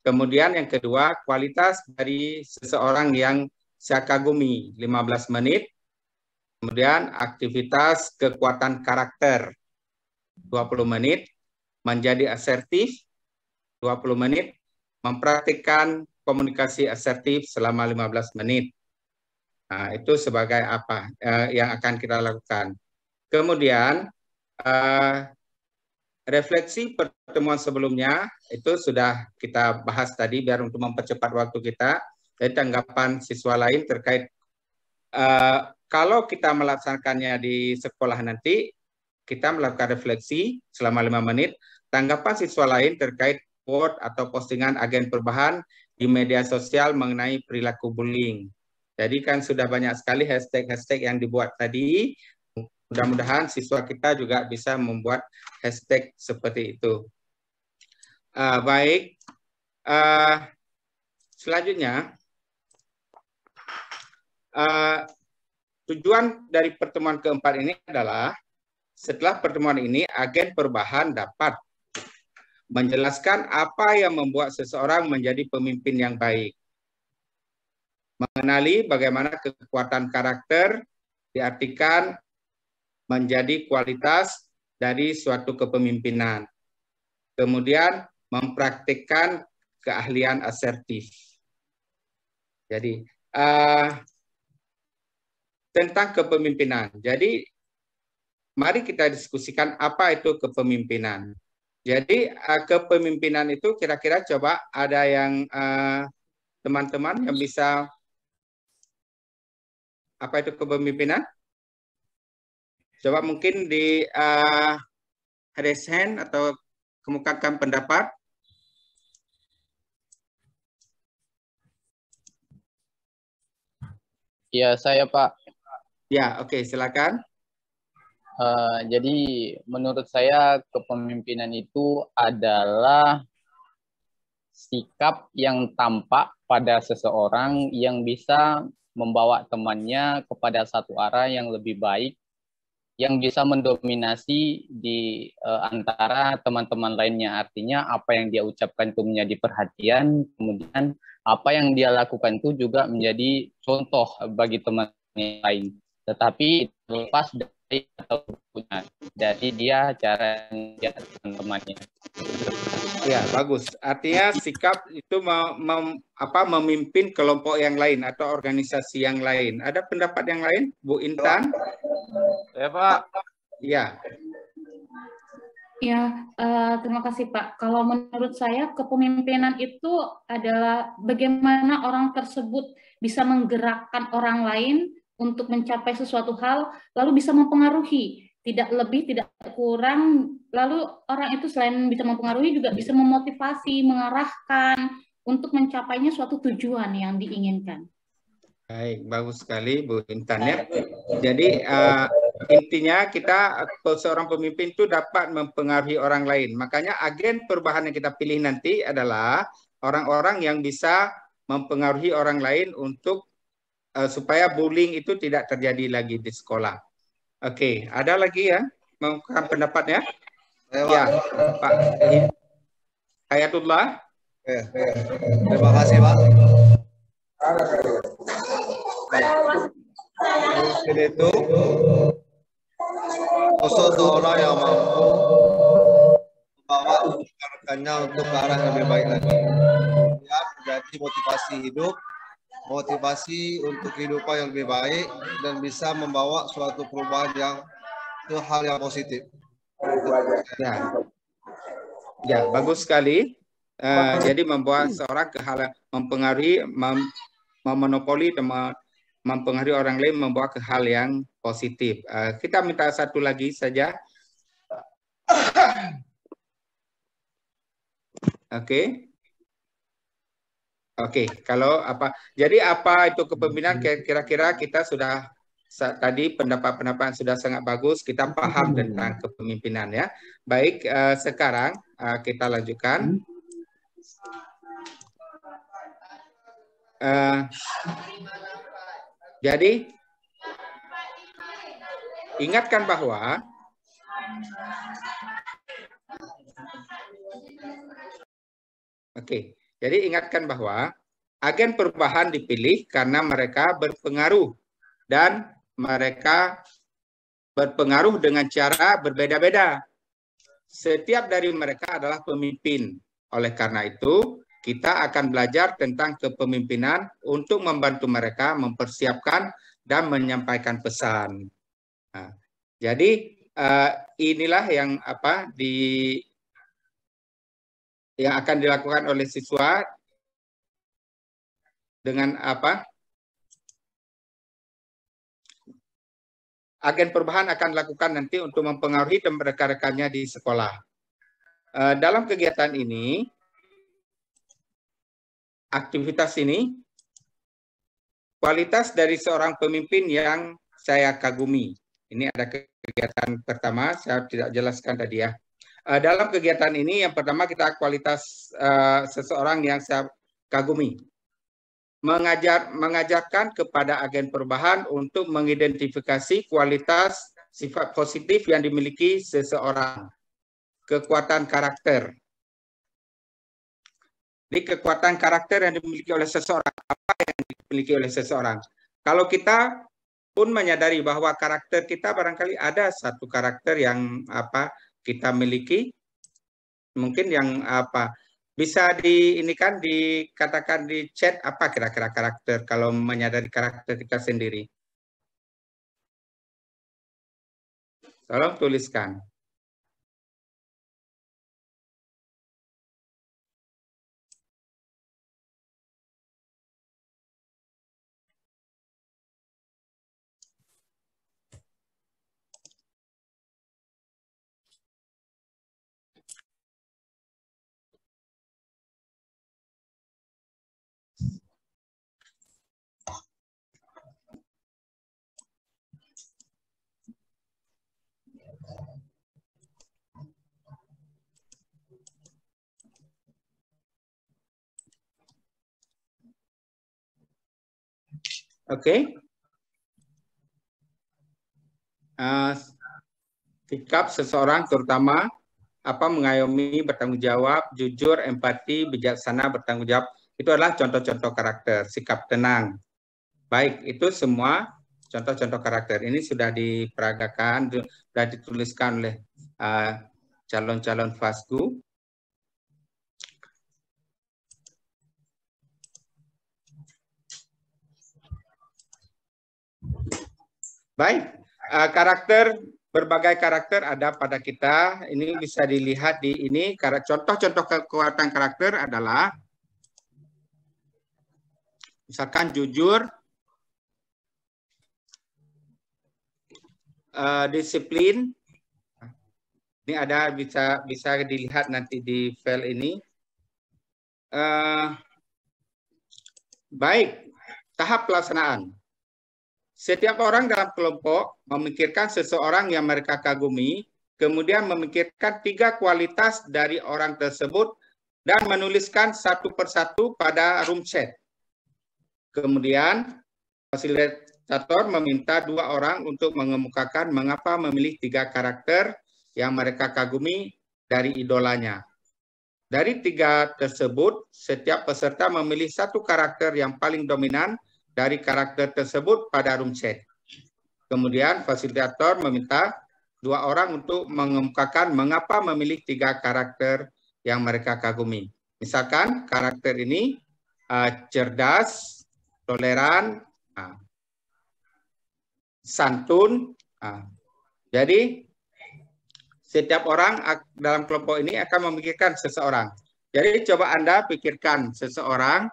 Kemudian yang kedua, kualitas dari seseorang yang saya kagumi 15 menit. Kemudian aktivitas kekuatan karakter 20 menit, menjadi asertif 20 menit, mempraktikkan komunikasi asertif selama 15 menit. Nah, itu sebagai apa yang akan kita lakukan. Kemudian refleksi pertemuan sebelumnya itu sudah kita bahas tadi biar untuk mempercepat waktu kita. Jadi tanggapan siswa lain terkait kalau kita melaksanakannya di sekolah nanti, kita melakukan refleksi selama 5 menit. Tanggapan siswa lain terkait quote atau postingan agen perubahan di media sosial mengenai perilaku bullying. Jadi kan sudah banyak sekali hashtag-hashtag yang dibuat tadi. Mudah-mudahan siswa kita juga bisa membuat hashtag seperti itu. Baik, selanjutnya, tujuan dari pertemuan keempat ini adalah setelah pertemuan ini, agen perubahan dapat menjelaskan apa yang membuat seseorang menjadi pemimpin yang baik. Mengenali bagaimana kekuatan karakter diartikan menjadi kualitas dari suatu kepemimpinan. Kemudian mempraktikkan keahlian asertif. Jadi tentang kepemimpinan. Jadi mari kita diskusikan apa itu kepemimpinan. Jadi kepemimpinan itu kira-kira coba ada yang teman-teman yang bisa, apa itu kepemimpinan? Coba mungkin di raise hand atau kemukakan pendapat.
Ya, saya Pak.
Ya, oke, silakan.
Jadi menurut saya kepemimpinan itu adalah sikap yang tampak pada seseorang yang bisa membawa temannya kepada satu arah yang lebih baik, yang bisa mendominasi di antara teman-teman lainnya. Artinya apa yang dia ucapkan itu menjadi perhatian, kemudian apa yang dia lakukan itu juga menjadi contoh bagi teman lain. Tetapi lepas dari atau dari dia cara dia teman-temannya.
Ya, bagus. Artinya sikap itu memimpin kelompok yang lain atau organisasi yang lain. Ada pendapat yang lain, Bu Intan?
Ya, Pak.
Ya.
Ya, terima kasih Pak. Kalau menurut saya kepemimpinan itu adalah bagaimana orang tersebut bisa menggerakkan orang lain untuk mencapai sesuatu hal, lalu bisa mempengaruhi, tidak lebih, tidak kurang, lalu orang itu selain bisa mempengaruhi juga bisa memotivasi, mengarahkan untuk mencapainya suatu tujuan yang diinginkan.
Baik, bagus sekali Bu Intan ya. Jadi intinya kita seorang pemimpin itu dapat mempengaruhi orang lain. Makanya agen perubahan yang kita pilih nanti adalah orang-orang yang bisa mempengaruhi orang lain untuk supaya bullying itu tidak terjadi lagi di sekolah. Oke, ada lagi ya mengungkapkan pendapatnya? Ya, Pak Hayatullah.
Terima kasih Pak. Mungkin itu seseorang yang mampu membawa rekan-rekannya untuk ke arah yang lebih baik lagi. Kemudian menjadi motivasi hidup, motivasi untuk kehidupan yang lebih baik, dan bisa membawa suatu perubahan yang ke hal yang positif.
Ya, bagus sekali. Jadi membawa seorang ke hal yang mempengaruhi, memonopoli, dan mempengaruhi orang lain, membawa ke hal yang positif. Kita minta satu lagi saja. Oke. Oke, kalau apa? Jadi apa itu kepemimpinan? Kira-kira kita sudah tadi pendapat-pendapat sudah sangat bagus. Kita paham tentang kepemimpinan ya. Baik, sekarang kita lanjutkan. Jadi ingatkan bahwa jadi ingatkan bahwa agen perubahan dipilih karena mereka berpengaruh dan mereka berpengaruh dengan cara berbeda-beda. Setiap dari mereka adalah pemimpin. Oleh karena itu, kita akan belajar tentang kepemimpinan untuk membantu mereka mempersiapkan dan menyampaikan pesan. Nah, jadi inilah yang yang akan dilakukan oleh siswa dengan agen perubahan akan dilakukan nanti untuk mempengaruhi rekan-rekannya di sekolah. Dalam kegiatan ini, aktivitas ini, kualitas dari seorang pemimpin yang saya kagumi. Ini ada kegiatan pertama, saya tidak jelaskan tadi ya. Dalam kegiatan ini, yang pertama kita kualitas seseorang yang saya kagumi. Mengajarkan kepada agen perubahan untuk mengidentifikasi kualitas sifat positif yang dimiliki seseorang. Kekuatan karakter. Jadi kekuatan karakter yang dimiliki oleh seseorang, apa yang dimiliki oleh seseorang. Kalau kita
pun menyadari bahwa karakter kita barangkali ada satu karakter yang kita miliki, mungkin yang bisa dikatakan di chat apa kira-kira karakter kalau menyadari karakter kita sendiri. Tolong tuliskan. Oke. Sikap seseorang terutama mengayomi, bertanggung jawab, jujur, empati, bijaksana, bertanggung jawab. Itu adalah contoh-contoh karakter. Sikap tenang. Baik, itu semua contoh-contoh karakter. Ini sudah diperagakan, sudah dituliskan oleh calon-calon FASGU. Baik, berbagai karakter ada pada kita. Ini bisa dilihat di ini. Contoh-contoh kekuatan karakter adalah misalkan jujur, disiplin. Ini ada bisa dilihat nanti di file ini. Baik, tahap pelaksanaan. Setiap orang dalam kelompok memikirkan seseorang yang mereka kagumi, kemudian memikirkan 3 kualitas dari orang tersebut dan menuliskan satu persatu pada room chat. Kemudian fasilitator meminta 2 orang untuk mengemukakan mengapa memilih 3 karakter yang mereka kagumi dari idolanya. Dari 3 tersebut, setiap peserta memilih satu karakter yang paling dominan dari karakter tersebut pada room chat. Kemudian fasilitator meminta 2 orang untuk mengemukakan mengapa memilih 3 karakter yang mereka kagumi. Misalkan karakter ini cerdas, toleran, santun. Jadi setiap orang dalam kelompok ini akan memikirkan seseorang. Jadi coba Anda pikirkan seseorang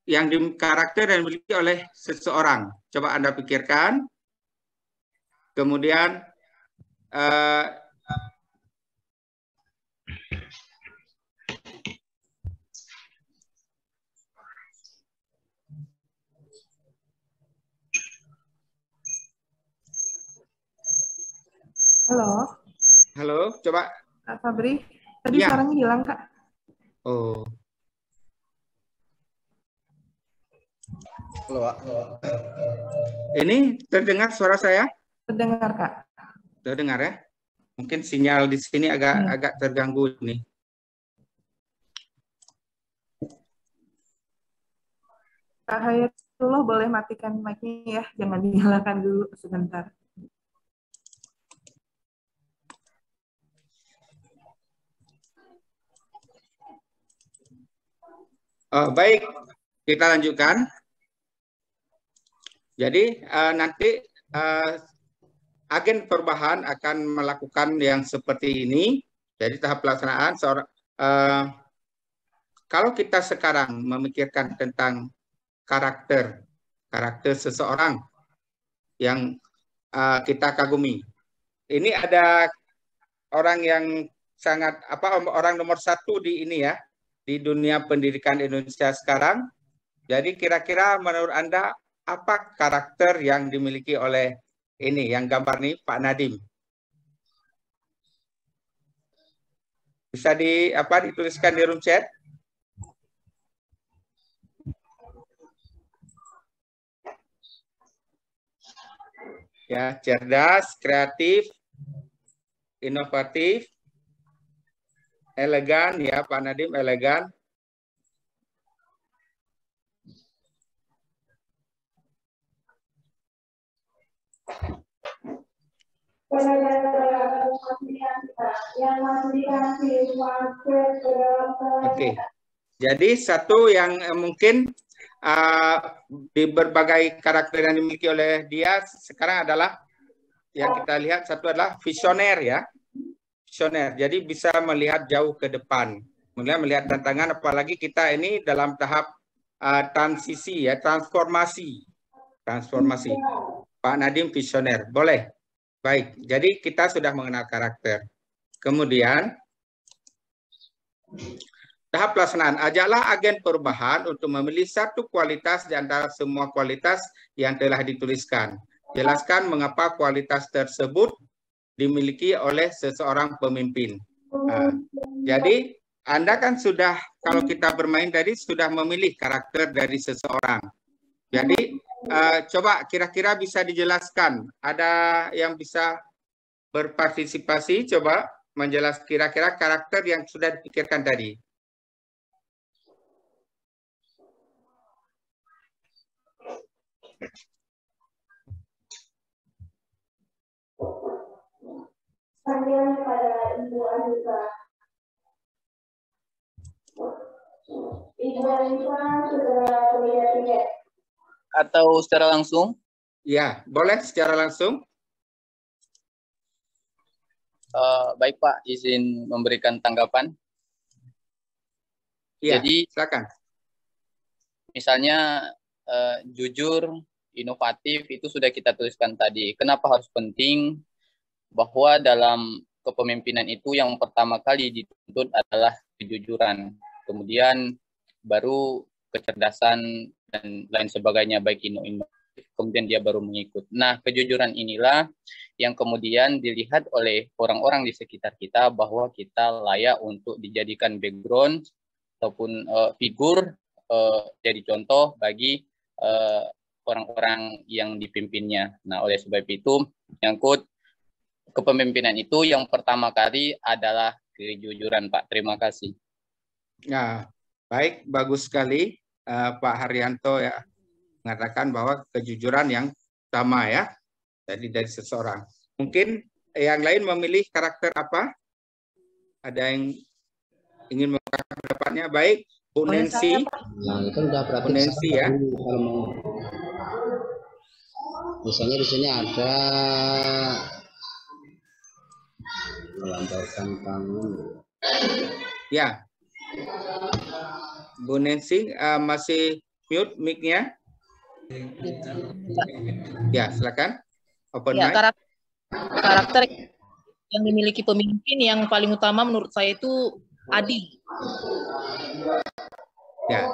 yang karakter yang dimiliki oleh seseorang. Coba Anda pikirkan. Kemudian
Halo.
Halo, coba.
Kak Fabri, tadi suaranya hilang, Kak.
Oh.
Halo, Pak.
Ini terdengar suara saya?
Terdengar, Kak.
Terdengar ya? Mungkin sinyal di sini agak terganggu nih.
Kak Hayatullah boleh matikan mic-nya ya, jangan dinyalakan dulu sebentar.
Oh, baik, kita lanjutkan. Jadi nanti agen perubahan akan melakukan yang seperti ini. Jadi tahap pelaksanaan kalau kita sekarang memikirkan tentang karakter seseorang yang kita kagumi. Ini ada orang yang sangat orang nomor 1 di ini ya, di dunia pendidikan Indonesia sekarang. Jadi kira-kira menurut Anda apa karakter yang dimiliki oleh ini yang gambar nih Pak Nadiem? Bisa dituliskan di room chat? Ya, cerdas, kreatif, inovatif, elegan ya Pak Nadiem, elegan. Oke. Jadi satu yang mungkin di berbagai karakter yang dimiliki oleh dia sekarang adalah yang kita lihat satu adalah visioner ya. Visioner. Jadi bisa melihat jauh ke depan. Kemudian melihat tantangan, apalagi kita ini dalam tahap transisi ya, transformasi. Pak Nadiem visioner. Boleh. Baik. Jadi kita sudah mengenal karakter. Kemudian tahap pelaksanaan. Ajaklah agen perubahan untuk memilih satu kualitas di antara semua kualitas yang telah dituliskan. Jelaskan mengapa kualitas tersebut dimiliki oleh seseorang pemimpin. Jadi Anda kan sudah, kalau kita bermain tadi sudah memilih karakter dari seseorang. Jadi coba kira-kira bisa dijelaskan. Ada yang bisa berpartisipasi, coba menjelaskan kira-kira karakter yang sudah dipikirkan tadi.
Pada Ibu Anissa. Ibu Anissa sudah melihat.
Atau secara langsung?
Ya, boleh secara langsung.
Baik Pak, izin memberikan tanggapan.
Ya,
jadi,
silakan.
Misalnya jujur, inovatif itu sudah kita tuliskan tadi. Kenapa harus penting? Bahwa dalam kepemimpinan itu yang pertama kali dituntut adalah kejujuran. Kemudian baru kecerdasan dan lain sebagainya, baik inovatif, kemudian dia baru mengikut. Nah, kejujuran inilah yang kemudian dilihat oleh orang-orang di sekitar kita bahwa kita layak untuk dijadikan background ataupun figur jadi contoh bagi orang-orang yang dipimpinnya. Nah, oleh sebab itu, menyangkut kepemimpinan itu yang pertama kali adalah kejujuran, Pak. Terima kasih.
Nah, baik, bagus sekali. Pak Haryanto ya mengatakan bahwa kejujuran yang utama ya, jadi dari seseorang. Mungkin yang lain memilih karakter apa? Ada yang ingin mengatakan pendapatnya? Baik, Bu Nancy.
Nah, itu udah berarti
Bu Nancy ya.
Kalau mau, misalnya di sini ada melambaikan tangan.
Ya. Bu Nancy masih mute mic-nya. Ya, silakan. Open
Ya,
mic.
karakter yang dimiliki pemimpin yang paling utama menurut saya itu adil.
Ya.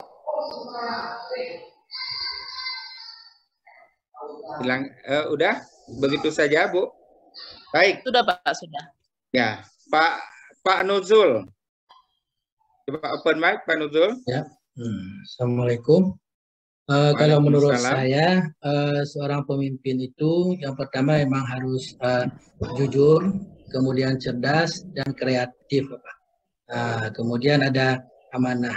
Hilang, udah begitu saja, Bu. Baik.
Sudah, Pak, sudah.
Ya, Pak Nuzul. Coba open mic, Pak Nuzul.
Ya. Assalamualaikum. Kalau menurut saya, seorang pemimpin itu yang pertama memang harus jujur, kemudian cerdas dan kreatif, Pak. Kemudian ada amanah.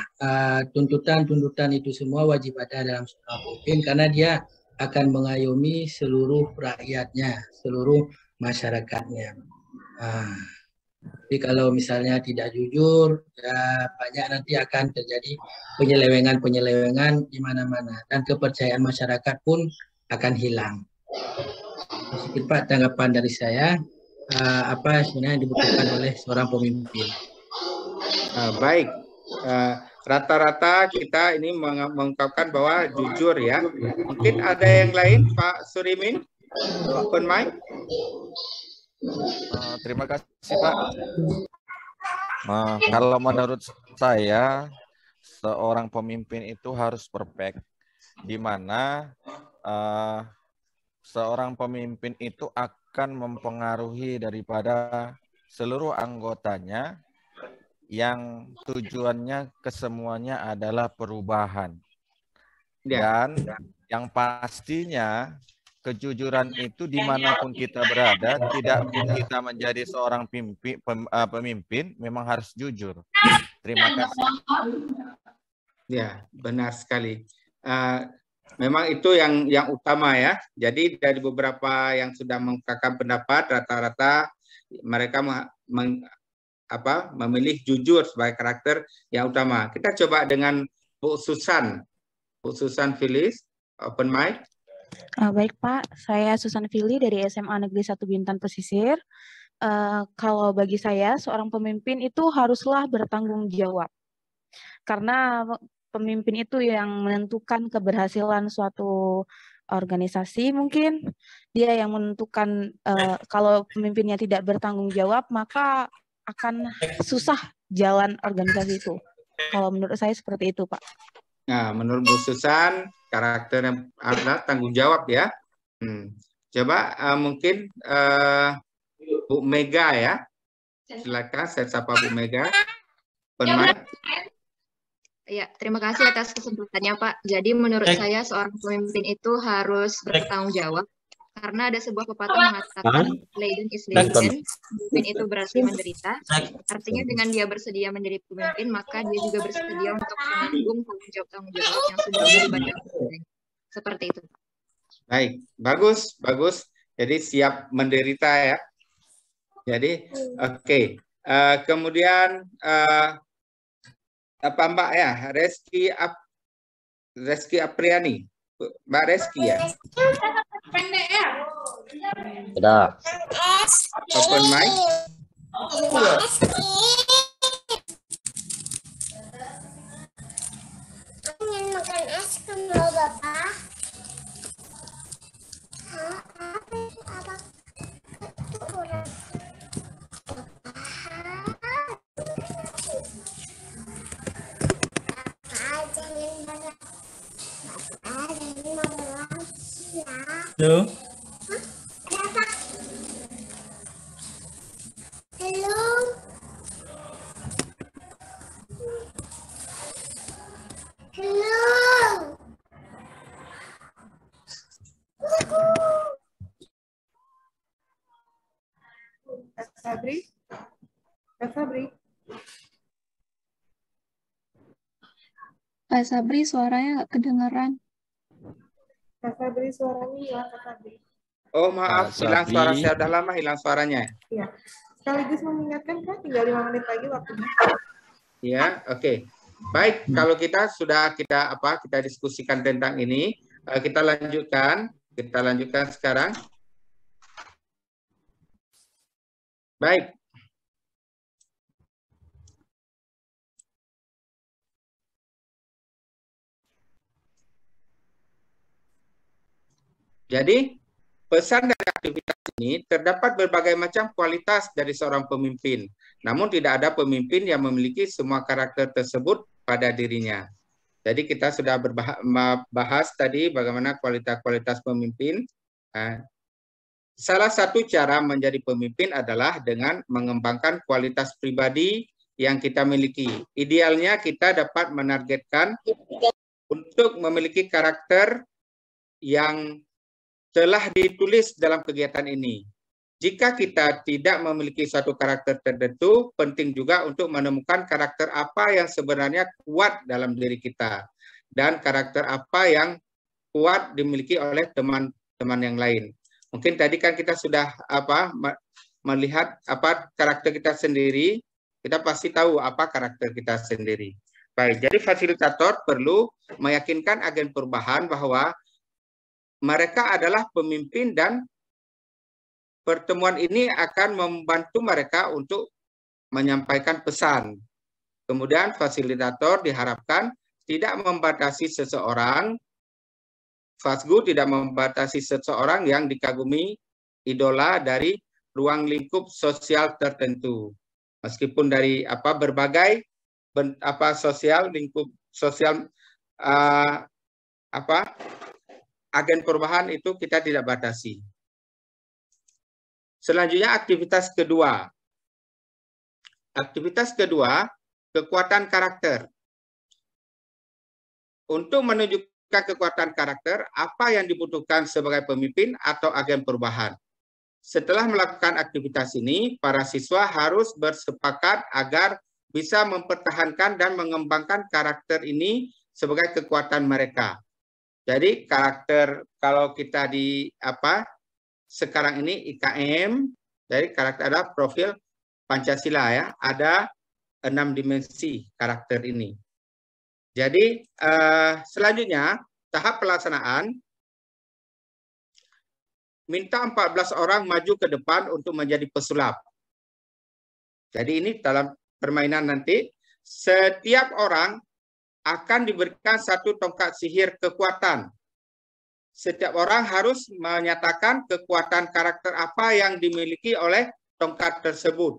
Tuntutan-tuntutan itu semua wajib ada dalam seorang pemimpin karena dia akan mengayomi seluruh rakyatnya, seluruh masyarakatnya. Tapi kalau misalnya tidak jujur, ya banyak nanti akan terjadi penyelewengan di mana-mana dan kepercayaan masyarakat pun akan hilang. Sedikit Pak tanggapan dari saya, apa sebenarnya yang dibutuhkan oleh seorang pemimpin.
Baik, rata-rata kita ini mengungkapkan bahwa jujur ya. Mungkin ada yang lain, Pak Surimin, open mic.
Terima kasih Pak. Kalau menurut saya seorang pemimpin itu harus perfect, di mana seorang pemimpin itu akan mempengaruhi daripada seluruh anggotanya yang tujuannya kesemuanya adalah perubahan. Dan yang pastinya kejujuran itu dimanapun kita berada, tidak pun kita menjadi seorang pemimpin, memang harus jujur. Terima kasih.
Ya, benar sekali. Memang itu yang utama ya. Jadi dari beberapa yang sudah mengungkapkan pendapat, rata-rata mereka memilih jujur sebagai karakter yang utama. Kita coba dengan Bu Susan. Bu Susan Filis, open mic.
Baik Pak, saya Susan Fili dari SMA Negeri 1 Bintan Pesisir. Kalau bagi saya, seorang pemimpin itu haruslah bertanggung jawab. Karena pemimpin itu yang menentukan keberhasilan suatu organisasi mungkin. Dia yang menentukan kalau pemimpinnya tidak bertanggung jawab, maka akan susah jalan organisasi itu. Kalau menurut saya seperti itu, Pak.
Nah, menurut Bu Susan, karakter yang adalah tanggung jawab ya. Coba mungkin Bu Mega ya. Silakan, saya sapa Bu Mega. Open.
Ya, terima kasih atas kesempatannya, Pak. Jadi menurut saya seorang pemimpin itu harus bertanggung jawab karena ada sebuah pepatah mengatakan leiden is leiden, pemimpin itu berarti menderita. Artinya dengan dia bersedia menjadi pemimpin, maka dia juga bersedia untuk menanggung tanggung jawab yang sudah diberikan. Seperti itu, Pak.
Baik, bagus. Jadi siap menderita ya. Jadi oke. Kemudian apa Mbak ya, Reski Apriani, Mbak Reski ya.
Pendek ya.
Sudah.
Open mic.
Ingin makan es krim loh Bapak. Apa? Kurang.
Halo.
Halo. Halo.
Kak Sabri. Kak Sabri.
Kak Sabri suaranya nggak kedengeran.
Kak Sabri suaranya hilang, Kak Sabri.
Oh maaf, hilang suara saya, udah lama hilang suaranya.
Iya. Sekaligus mengingatkan Kak, tinggal 5 menit lagi waktunya.
Ya, oke. Baik, kalau kita sudah kita diskusikan tentang ini, kita lanjutkan sekarang. Baik. Jadi, pesan dari aktivitas ini terdapat berbagai macam kualitas dari seorang pemimpin. Namun tidak ada pemimpin yang memiliki semua karakter tersebut pada dirinya. Jadi kita sudah bahas tadi bagaimana kualitas-kualitas pemimpin. Salah satu cara menjadi pemimpin adalah dengan mengembangkan kualitas pribadi yang kita miliki. Idealnya kita dapat menargetkan untuk memiliki karakter yang telah ditulis dalam kegiatan ini. Jika kita tidak memiliki suatu karakter tertentu, penting juga untuk menemukan karakter apa yang sebenarnya kuat dalam diri kita dan karakter apa yang kuat dimiliki oleh teman-teman yang lain. Mungkin tadi kan kita sudah melihat apa karakter kita sendiri, kita pasti tahu apa karakter kita sendiri. Baik, jadi fasilitator perlu meyakinkan agen perubahan bahwa mereka adalah pemimpin dan pertemuan ini akan membantu mereka untuk menyampaikan pesan. Kemudian fasilitator diharapkan tidak membatasi seseorang, FASGU tidak membatasi seseorang yang dikagumi idola dari ruang lingkup sosial tertentu. Meskipun dari berbagai lingkup sosial agen perubahan itu kita tidak batasi. Selanjutnya aktivitas kedua. Aktivitas kedua, kekuatan karakter. Untuk menunjukkan kekuatan karakter, apa yang dibutuhkan sebagai pemimpin atau agen perubahan? Setelah melakukan aktivitas ini, para siswa harus bersepakat agar bisa mempertahankan dan mengembangkan karakter ini sebagai kekuatan mereka. Jadi karakter kalau kita di sekarang ini IKM, jadi karakter adalah profil Pancasila ya, ada 6 dimensi karakter ini. Jadi selanjutnya tahap pelaksanaan, minta 14 orang maju ke depan untuk menjadi pesulap. Jadi ini dalam permainan nanti, setiap orang akan diberikan satu tongkat sihir kekuatan. Setiap orang harus menyatakan kekuatan karakter apa yang dimiliki oleh tongkat tersebut.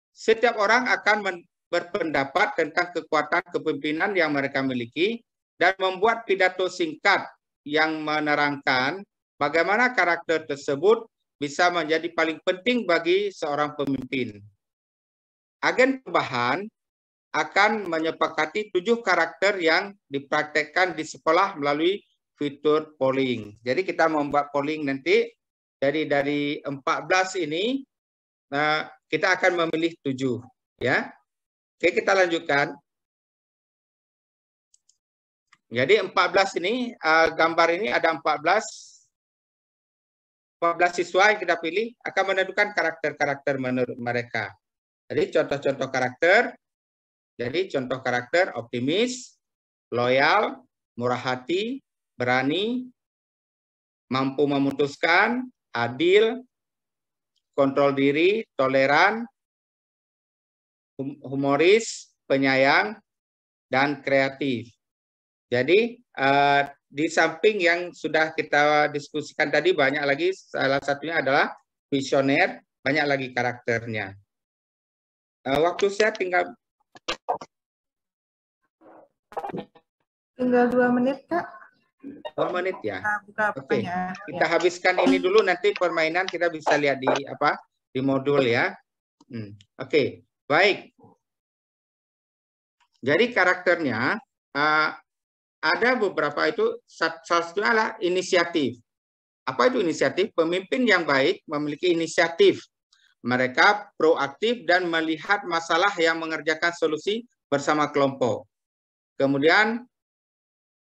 Setiap orang akan berpendapat tentang kekuatan kepemimpinan yang mereka miliki dan membuat pidato singkat yang menerangkan bagaimana karakter tersebut bisa menjadi paling penting bagi seorang pemimpin. Agen perubahan akan menyepakati 7 karakter yang dipraktekkan di sekolah melalui fitur polling. Jadi kita membuat polling nanti, jadi dari 14 ini kita akan memilih 7 ya. Oke, kita lanjutkan. Jadi 14 ini gambar ini ada 14 siswa yang kita pilih akan menentukan karakter-karakter menurut mereka. Jadi contoh-contoh karakter. Jadi contoh karakter optimis, loyal, murah hati, berani, mampu memutuskan, adil, kontrol diri, toleran, humoris, penyayang, dan kreatif. Jadi di samping yang sudah kita diskusikan tadi banyak lagi, salah satunya adalah visioner, banyak lagi karakternya. Waktu saya tinggal
2 menit, Kak.
2 menit ya.
Buka
Oke, kita habiskan ini dulu, nanti permainan kita bisa lihat di modul ya. Oke, baik. Jadi karakternya ada beberapa, itu salah satunya adalah inisiatif. Apa itu inisiatif? Pemimpin yang baik memiliki inisiatif. Mereka proaktif dan melihat masalah yang mengerjakan solusi bersama kelompok. Kemudian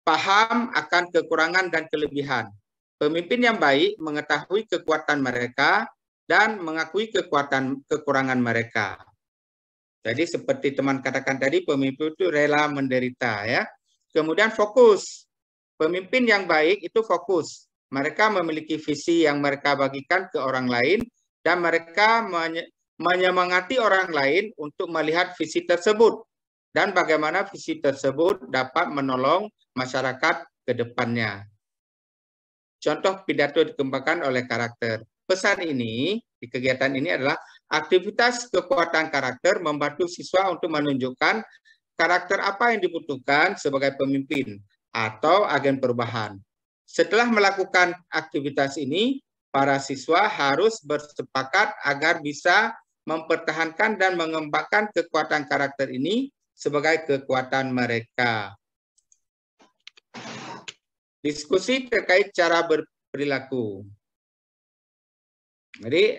paham akan kekurangan dan kelebihan. Pemimpin yang baik mengetahui kekuatan mereka dan mengakui kekurangan mereka. Jadi seperti teman katakan tadi, pemimpin itu rela menderita ya. Kemudian fokus. Pemimpin yang baik itu fokus. Mereka memiliki visi yang mereka bagikan ke orang lain dan mereka menyemangati orang lain untuk melihat visi tersebut dan bagaimana visi tersebut dapat menolong masyarakat ke depannya. Contoh pidato dikembangkan oleh karakter. Pesan ini di kegiatan ini adalah aktivitas kekuatan karakter membantu siswa untuk menunjukkan karakter apa yang dibutuhkan sebagai pemimpin atau agen perubahan. Setelah melakukan aktivitas ini, para siswa harus bersepakat agar bisa mempertahankan dan mengembangkan kekuatan karakter ini sebagai kekuatan mereka. Diskusi terkait cara berperilaku. Jadi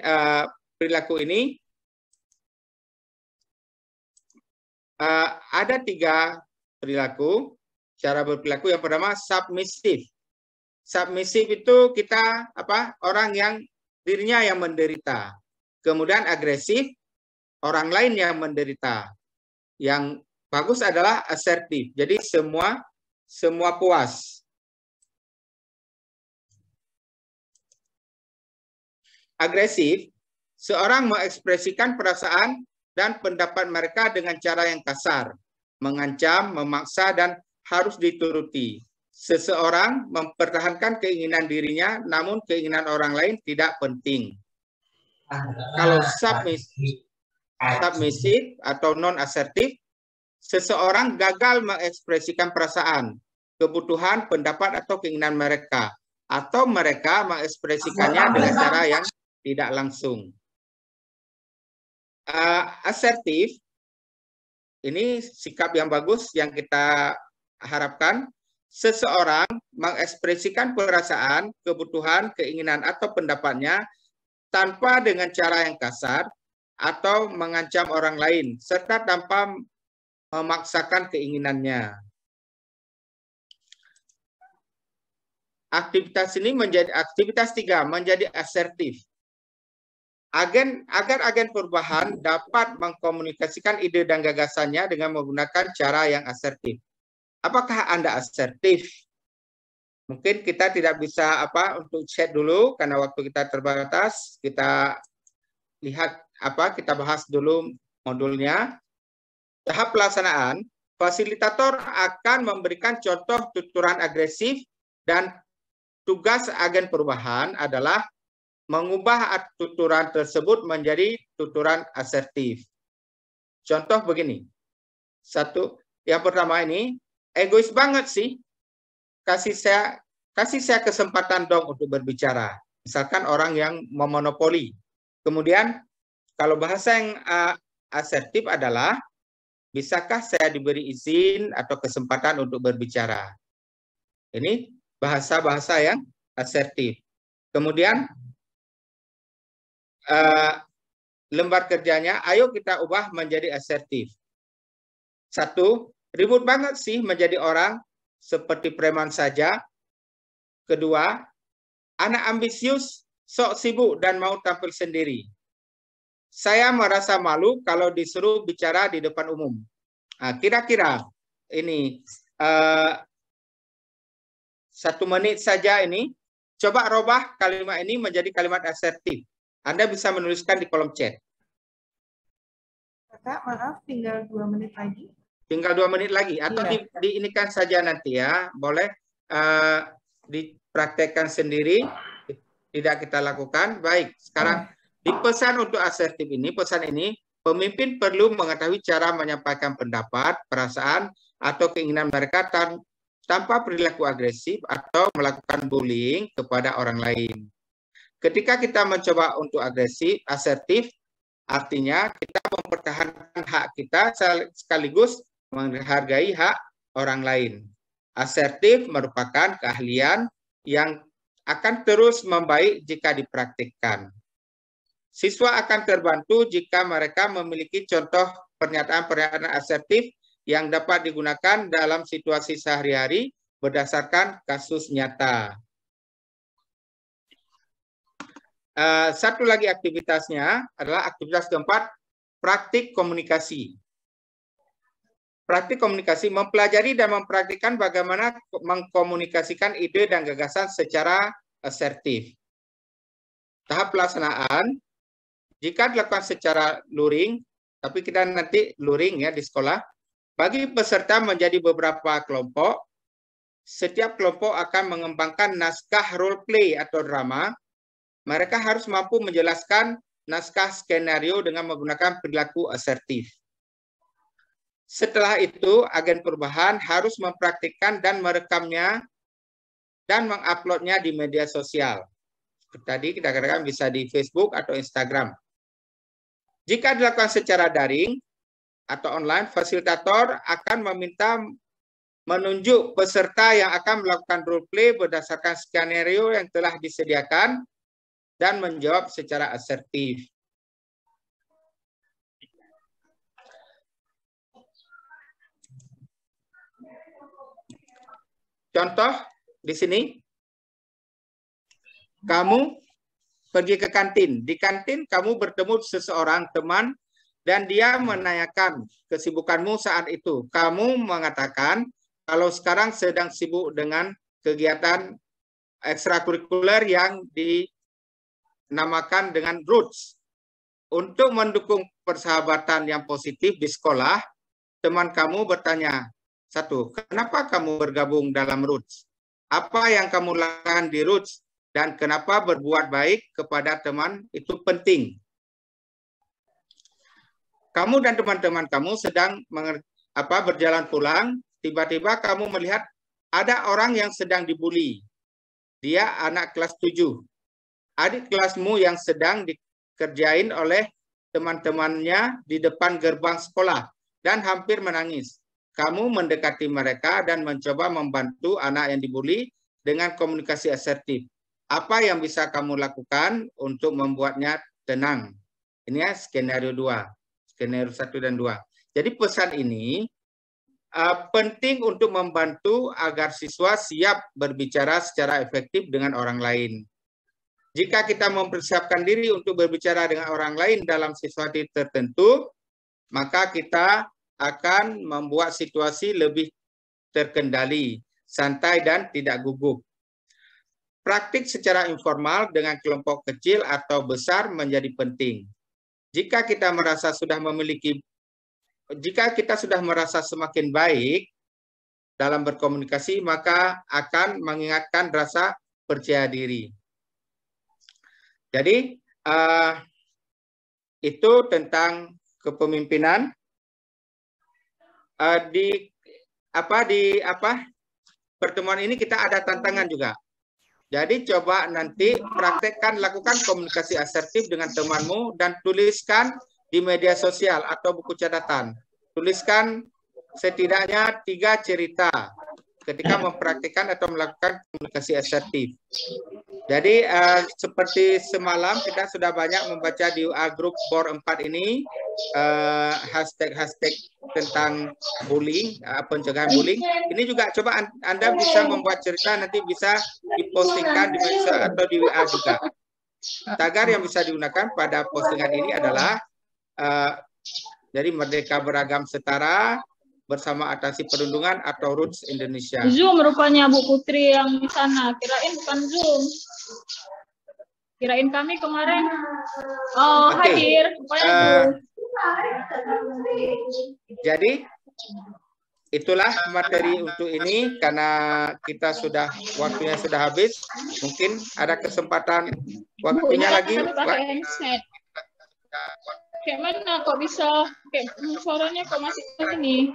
perilaku ini ada 3 perilaku, cara berperilaku. Yang pertama submisif. Submisif itu kita orang yang dirinya yang menderita. Kemudian agresif, orang lain yang menderita. Yang bagus adalah asertif. Jadi semua puas. Agresif, seorang mengekspresikan perasaan dan pendapat mereka dengan cara yang kasar, mengancam, memaksa, dan harus dituruti. Seseorang mempertahankan keinginan dirinya, namun keinginan orang lain tidak penting. Kalau submisif atau non-asertif, seseorang gagal mengekspresikan perasaan, kebutuhan, pendapat, atau keinginan mereka, atau mereka mengekspresikannya dengan cara yang tidak langsung. Asertif, ini sikap yang bagus yang kita harapkan. Seseorang mengekspresikan perasaan, kebutuhan, keinginan, atau pendapatnya tanpa dengan cara yang kasar atau mengancam orang lain, serta tanpa memaksakan keinginannya. aktivitas ini menjadi aktivitas 3 menjadi asertif. Agar agen perubahan dapat mengkomunikasikan ide dan gagasannya dengan menggunakan cara yang asertif. Apakah Anda asertif? Mungkin kita tidak bisa untuk chat dulu karena waktu kita terbatas. Kita lihat kita bahas dulu modulnya. Tahap pelaksanaan, fasilitator akan memberikan contoh tuturan agresif dan tugas agen perubahan adalah mengubah tuturan tersebut menjadi tuturan asertif. Contoh begini. Yang pertama ini, egois banget sih. Kasih saya kesempatan dong untuk berbicara. Misalkan orang yang memonopoli. Kemudian kalau bahasa yang asertif adalah, bisakah saya diberi izin atau kesempatan untuk berbicara? Ini bahasa-bahasa yang asertif. Kemudian lembar kerjanya, ayo kita ubah menjadi asertif. 1, ribut banget sih menjadi orang seperti preman saja. 2, anak ambisius, sok sibuk dan mau tampil sendiri. Saya merasa malu kalau disuruh bicara di depan umum. Kira-kira ini 1 menit saja ini. Coba robah kalimat ini menjadi kalimat asertif. Anda bisa menuliskan di kolom chat.
Kakak, maaf, tinggal 2 menit lagi.
Tinggal 2 menit lagi. Atau diinikan saja nanti ya. Boleh dipraktekkan sendiri. Tidak kita lakukan. Baik, sekarang di pesan untuk asertif ini, pemimpin perlu mengetahui cara menyampaikan pendapat, perasaan, atau keinginan mereka tanpa perilaku agresif atau melakukan bullying kepada orang lain. Ketika kita mencoba untuk asertif, artinya kita mempertahankan hak kita sekaligus menghargai hak orang lain. Asertif merupakan keahlian yang akan terus membaik jika dipraktikkan. Siswa akan terbantu jika mereka memiliki contoh pernyataan-pernyataan asertif yang dapat digunakan dalam situasi sehari-hari berdasarkan kasus nyata. Satu lagi aktivitasnya adalah aktivitas keempat, praktik komunikasi. Praktik komunikasi mempelajari dan mempraktikkan bagaimana mengkomunikasikan ide dan gagasan secara asertif. Tahap pelaksanaan, jika dilakukan secara luring, tapi kita nanti luring ya di sekolah, bagi peserta menjadi beberapa kelompok, setiap kelompok akan mengembangkan naskah role play atau drama. Mereka harus mampu menjelaskan naskah skenario dengan menggunakan perilaku asertif. Setelah itu, agen perubahan harus mempraktikkan dan merekamnya dan menguploadnya di media sosial. Tadi kita katakan bisa di Facebook atau Instagram. Jika dilakukan secara daring atau online, fasilitator akan meminta menunjuk peserta yang akan melakukan role play berdasarkan skenario yang telah disediakan dan menjawab secara asertif. Contoh di sini, kamu pergi ke kantin. Di kantin kamu bertemu seseorang teman dan dia menanyakan kesibukanmu saat itu. Kamu mengatakan kalau sekarang sedang sibuk dengan kegiatan ekstrakurikuler yang dinamakan dengan Roots. Untuk mendukung persahabatan yang positif di sekolah, teman kamu bertanya, 1, kenapa kamu bergabung dalam Roots? Apa yang kamu lakukan di Roots? Dan kenapa berbuat baik kepada teman itu penting? Kamu dan teman-teman kamu sedang berjalan pulang, tiba-tiba kamu melihat ada orang yang sedang dibully. Dia anak kelas 7. Adik kelasmu yang sedang dikerjain oleh teman-temannya di depan gerbang sekolah dan hampir menangis. Kamu mendekati mereka dan mencoba membantu anak yang dibully dengan komunikasi asertif. Apa yang bisa kamu lakukan untuk membuatnya tenang? Ini ya skenario 2. Skenario 1 dan 2. Jadi pesan ini penting untuk membantu agar siswa siap berbicara secara efektif dengan orang lain. Jika kita mempersiapkan diri untuk berbicara dengan orang lain dalam situasi tertentu, maka kita akan membuat situasi lebih terkendali, santai dan tidak gugup. Praktik secara informal dengan kelompok kecil atau besar menjadi penting. Jika kita sudah merasa semakin baik dalam berkomunikasi, maka akan mengingatkan rasa percaya diri. Jadi itu tentang kepemimpinan. Di pertemuan ini kita ada tantangan juga. Jadi coba nanti praktekkan, lakukan komunikasi asertif dengan temanmu dan tuliskan di media sosial atau buku catatan. Tuliskan setidaknya 3 cerita ketika mempraktikkan atau melakukan komunikasi asertif. Jadi seperti semalam kita sudah banyak membaca di grup Bor 4 ini hashtag tentang bullying, pencegahan bullying. Ini juga coba Anda bisa membuat cerita, nanti bisa dipostingkan di media atau di WA juga. Tagar yang bisa digunakan pada postingan ini adalah dari Merdeka Beragam Setara, bersama atasi perundungan atau Roots Indonesia.
Zoom rupanya Bu Putri yang di sana. Kirain bukan Zoom. Kirain kami kemarin hadir.
Jadi itulah materi untuk ini, karena kita waktunya sudah habis. Mungkin ada kesempatan waktunya lagi.
Kayak mana kok bisa? Kayak suaranya kok masih ini?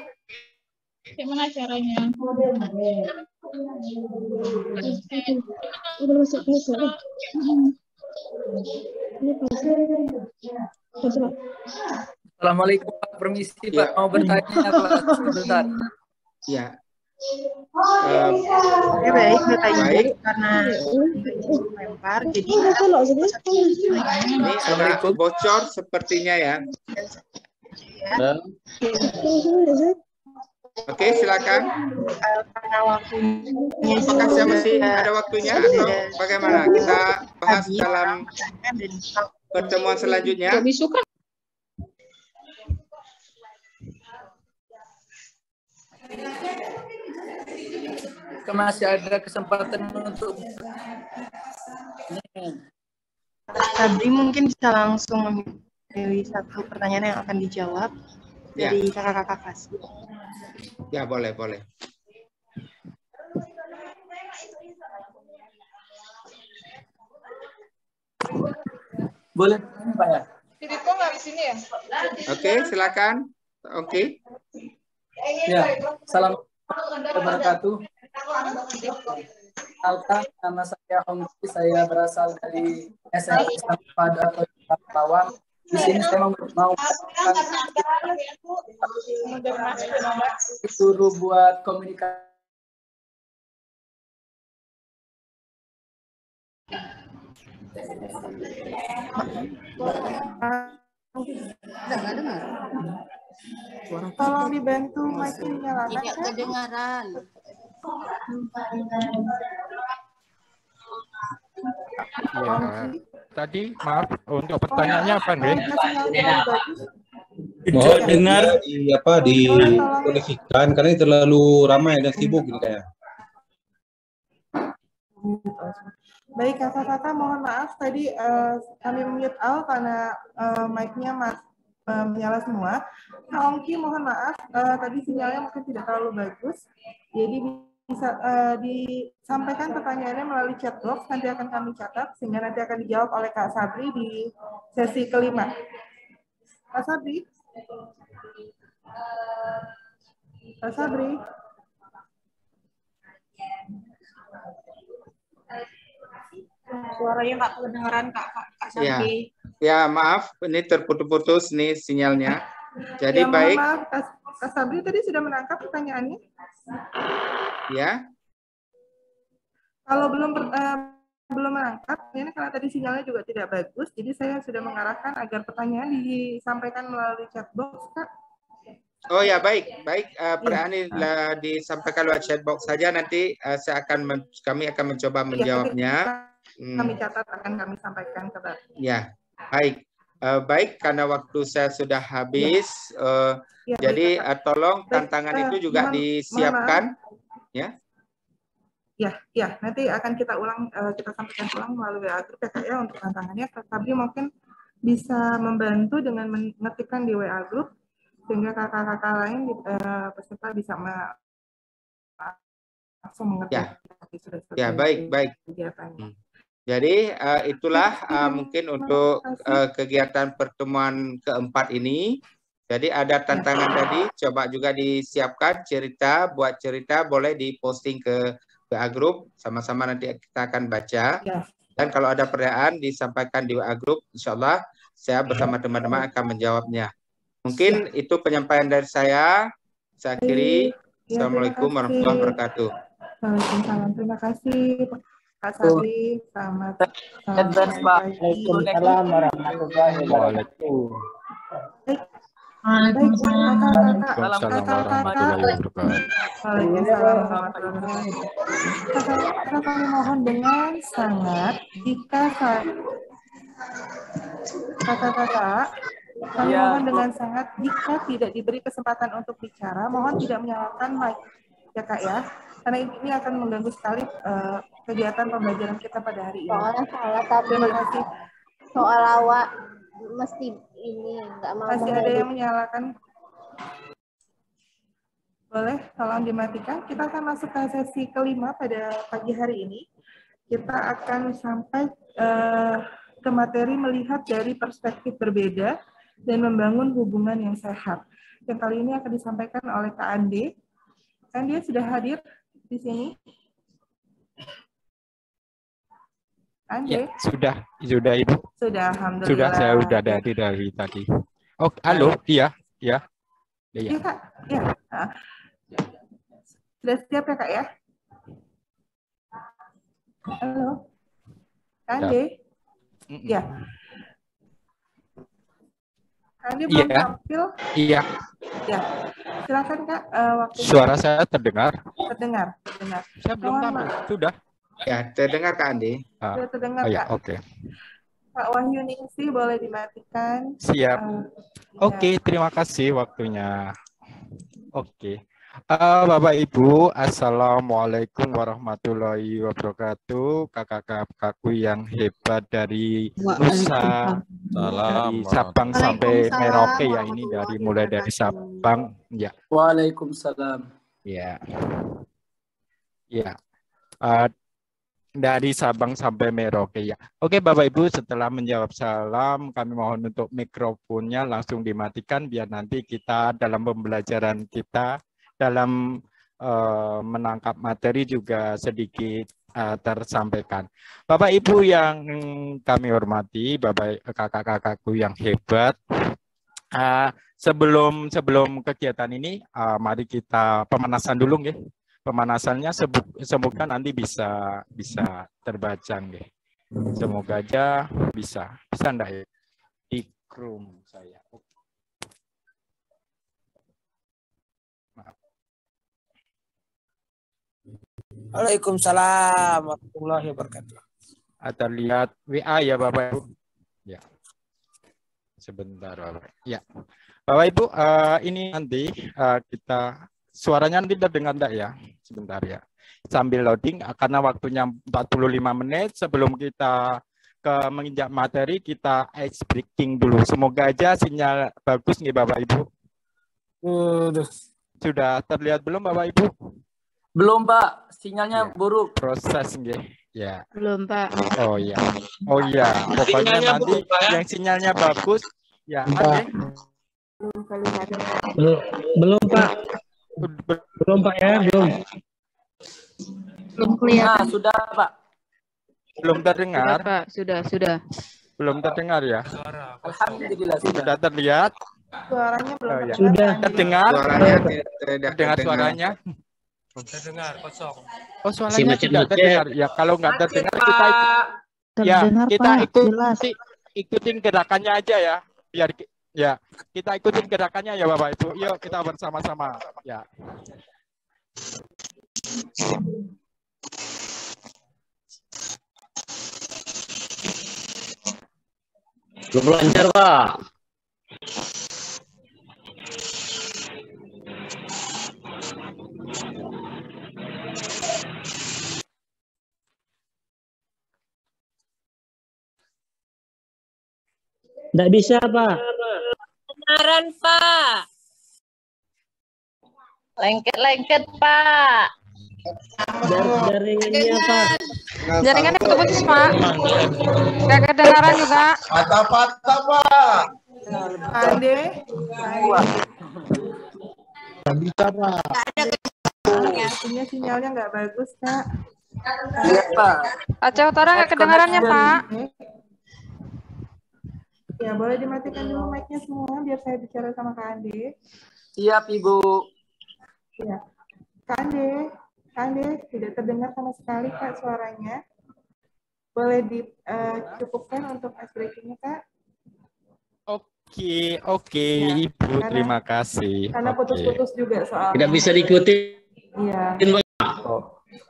Kayak mana caranya?
Assalamualaikum Pak, permisi Pak, mau bertanya Pak sebentar.
Ya.
Baik, bertanya karena lempar, jadi
ini agak bocor sepertinya ya. Oke, silakan. Apakah saya masih ada waktunya atau bagaimana? Kita bahas dalam pertemuan selanjutnya.
Masih ada kesempatan untuk
Sabri mungkin bisa langsung memilih satu pertanyaan yang akan dijawab dari kakak-kakak kelas.
Ya, boleh. Boleh
Pak ya?
Filipo nggak di sini ya?
Oke, silakan. Oke.
Ya, salam wabarakatuh. Alkan, nama saya Hongki, saya berasal dari SMP pada Palawan. Di sini saya mau disuruh buat komunikasi.
Tolong dibantu mic-nya nyalakan.
Tidak kedengaran.
Ya, tadi maaf untuk pertanyaannya apa, Andre?
Mohon dengar dikondisikan karena terlalu ramai dan sibuk gitu kayak.
Baik, kakak-kakak mohon maaf tadi kami mute Al karena mic-nya menyala semua. Kak Ongki mohon maaf tadi sinyalnya mungkin tidak terlalu bagus. Jadi bisa disampaikan pertanyaannya melalui chat box, nanti akan kami catat sehingga nanti akan dijawab oleh Kak Sabri di sesi kelima. Kak Sabri? Kak Sabri? Suaranya nggak kedengaran Kak Sabri.
Ya, maaf, ini terputus-putus nih sinyalnya. Jadi
ya,
baik.
Maaf, Kak Sabri tadi sudah menangkap pertanyaannya?
Ya.
Kalau belum menangkap, ini karena tadi sinyalnya juga tidak bagus, jadi saya sudah mengarahkan agar pertanyaan disampaikan melalui chat box, Kak.
Oh ya, baik. Pertanyaan disampaikan lewat chatbox saja, nanti kami akan mencoba menjawabnya.
Kami catat, akan kami sampaikan ke Bapak.
Ya, baik. Baik, karena waktu saya sudah habis, jadi tolong tantangan itu juga disiapkan, ya.
Ya, nanti akan kita ulang, kita sampaikan ulang melalui WA Group ya Kak ya untuk tantangannya. Kak Sabri mungkin bisa membantu dengan mengetikkan di WA Group sehingga kakak-kakak lain peserta bisa langsung mengerti.
Ya, baik. Jadi itulah mungkin untuk kegiatan pertemuan keempat ini. Jadi ada tantangan tadi, coba juga disiapkan buat cerita boleh diposting ke WA Group, sama-sama nanti kita akan baca. Dan kalau ada pertanyaan disampaikan di WA Group, insya Allah saya bersama teman-teman akan menjawabnya. Mungkin itu penyampaian dari saya. Saya akhiri. Assalamualaikum warahmatullahi wabarakatuh.
Waalaikumsalam. Terima kasih Kak Sabri. Selamat
Waalaikumsalam warahmatullahi wabarakatuh.
Waalaikumsalam warahmatullahi wabarakatuh.
Kakak kami mohon dengan sangat jika kakak-kakak kami mohon dengan sangat jika tidak diberi kesempatan untuk bicara, mohon tidak menyalakan mic ya Kak ya, karena ini akan mengganggu sekali kegiatan pembelajaran kita pada hari ini.
Soalnya salah tadi.
Terima kasih.
Soal awak mesti ini nggak mau.
Masih ada yang menyalakan. Boleh, tolong dimatikan. Kita akan masuk ke sesi kelima pada pagi hari ini. Kita akan sampai ke materi melihat dari perspektif berbeda dan membangun hubungan yang sehat. Yang kali ini akan disampaikan oleh Kak Ande. Kak Ande sudah hadir di sini?
Ya, sudah Ibu.
Sudah, alhamdulillah.
Sudah, saya sudah dari tadi. Oh, halo, iya.
Iya Kak, ya. Sudah siap ya Kak ya? Halo, Kak Ande? Ya. Kak Ande belum tampil?
Iya.
Ya, silakan Kak.
Suara saya terdengar?
Terdengar.
Saya belum tampil, sudah.
Ya, terdengar Kak Andi.
Sudah terdengar Kak.
Oke.
Pak Wahyu Ningsih boleh dimatikan.
Siap. Oke, terima kasih waktunya. Oke. Bapak Ibu, Assalamualaikum warahmatullahi wabarakatuh. Kakak-kakakku yang hebat dari Nusa, dari Sabang sampai Merauke ya, ini mulai dari Sabang ya.
Waalaikumsalam.
Ya. Dari Sabang sampai Merauke ya. Oke Bapak Ibu, setelah menjawab salam, kami mohon untuk mikrofonnya langsung dimatikan biar nanti kita dalam pembelajaran kita dalam menangkap materi juga sedikit tersampaikan. Bapak Ibu yang kami hormati, Bapak kakak-kakakku yang hebat, sebelum kegiatan ini, mari kita pemanasan dulu ya. Pemanasannya semoga nanti bisa terbaca nggih. Semoga aja bisa enggak ya? Di Chrome saya. Maaf.
Waalaikumsalam warahmatullahi wabarakatuh.
Terlihat WA ya Bapak Ibu. Ya. Sebentar Bapak. Ya. Bapak Ibu, ini nanti kita suaranya nanti terdengar enggak ya? Sebentar ya. Sambil loading, karena waktunya 45 menit sebelum kita menginjak materi, kita ice breaking dulu. Semoga aja sinyal bagus nih Bapak Ibu. Sudah terlihat belum Bapak Ibu?
Belum Pak, sinyalnya buruk.
Proses nih. Ya.
Belum Pak.
Oh ya. Pokoknya nanti yang sinyalnya bagus, ya.
Belum Pak. Belum Pak ya,
belum kelihatan.
Sudah Pak.
Belum terdengar.
Sudah, Pak, sudah.
Belum terdengar ya.
Alhamdulillah
sudah terlihat.
Suaranya belum
sudah terdengar.
Terdengar
suaranya.
Terdengar kosong.
Oh, suaranya tidak terdengar. Ya kalau nggak terdengar kita ikutin gerakannya aja ya. Ya, kita ikutin gerakannya ya Bapak Ibu. Yuk kita bersama-sama. Ya.
Belum lancar, Pak. Nggak bisa, Pak.
Kebenaran, Pak. Lengket-lengket, Pak.
Jaringannya, Pak.
Jaringannya putus, Pak. Nggak kedengaran juga.
Patah-patah, Pak.
Ande.
Nggak bisa, Pak.
Artinya sinyalnya nggak bagus, Kak.
Iya, Pak. Aceh Utara nggak kedengarannya, Pak.
Ya, boleh dimatikan dulu mic-nya semua biar saya bicara sama Kak Ande.
Siap, Ibu.
Ya. Kak Ande, tidak terdengar sama sekali, Kak, suaranya. Boleh dicukupkan untuk ice breaking-nya, Kak?
Oke, ya, Ibu, terima kasih.
Karena putus-putus juga soalnya.
Tidak bisa diikuti.
Iya.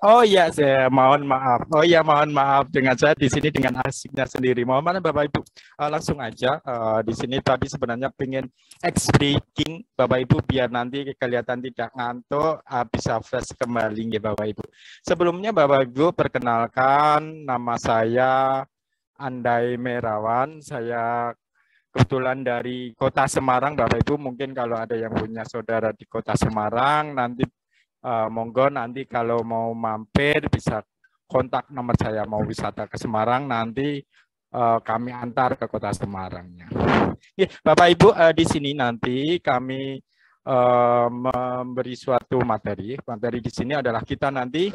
Oh ya, saya mohon maaf. Oh ya, mohon maaf dengan saya di sini dengan asiknya sendiri. Mohon maaf Bapak Ibu. Langsung aja di sini tadi sebenarnya pengen breaking Bapak Ibu biar nanti kelihatan tidak ngantuk, bisa fresh kembali ya Bapak Ibu. Sebelumnya Bapak Ibu perkenalkan, nama saya Andai Merawan. Saya kebetulan dari Kota Semarang Bapak Ibu. Mungkin kalau ada yang punya saudara di Kota Semarang nanti monggo nanti kalau mau mampir bisa kontak nomor saya, mau wisata ke Semarang nanti kami antar ke Kota Semarangnya. Ya, Bapak Ibu di sini nanti kami memberi suatu materi. Materi di sini adalah kita nanti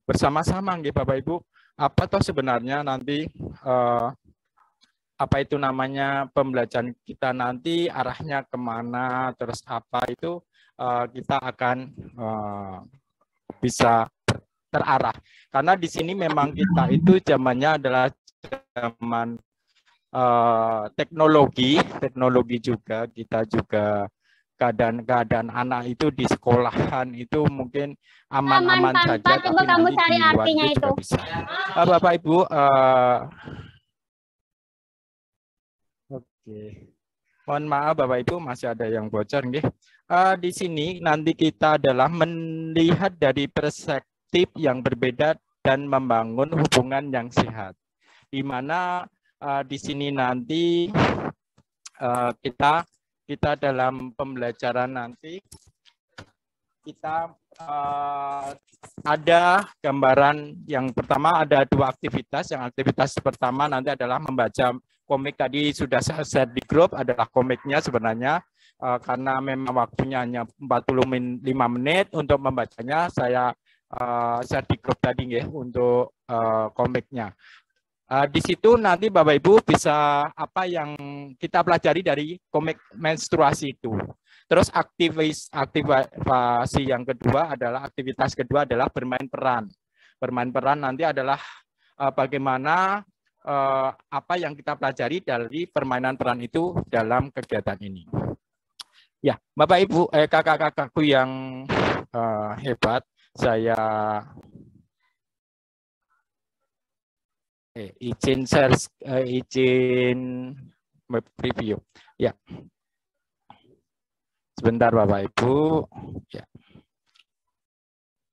bersama-sama ya Bapak Ibu. Apa toh sebenarnya nanti apa itu namanya pembelajaran kita nanti arahnya kemana, terus apa itu kita akan bisa terarah. Karena di sini memang kita itu zamannya adalah zaman teknologi juga, kita juga keadaan anak itu di sekolahan itu mungkin aman-aman saja, tapi nanti di luar itu juga bisa. Bapak Ibu, oke. Mohon maaf Bapak Ibu masih ada yang bocor nggih. Di sini nanti kita adalah melihat dari perspektif yang berbeda dan membangun hubungan yang sehat. Di mana di sini nanti kita dalam pembelajaran nanti kita ada gambaran yang pertama ada dua aktivitas. Yang aktivitas pertama nanti adalah membaca komik, tadi sudah saya share di grup, adalah komiknya sebenarnya karena memang waktunya hanya 45 menit untuk membacanya, saya share di grup tadi ya untuk komiknya. Di situ nanti Bapak Ibu bisa apa yang kita pelajari dari komik menstruasi itu. Terus aktivasi yang kedua adalah aktivitas kedua adalah bermain peran. Bermain peran nanti adalah bagaimana apa yang kita pelajari dari permainan peran itu dalam kegiatan ini. Ya, Bapak Ibu, kakak-kakakku yang hebat, saya izin share, izin preview. Ya, sebentar Bapak Ibu. Ya.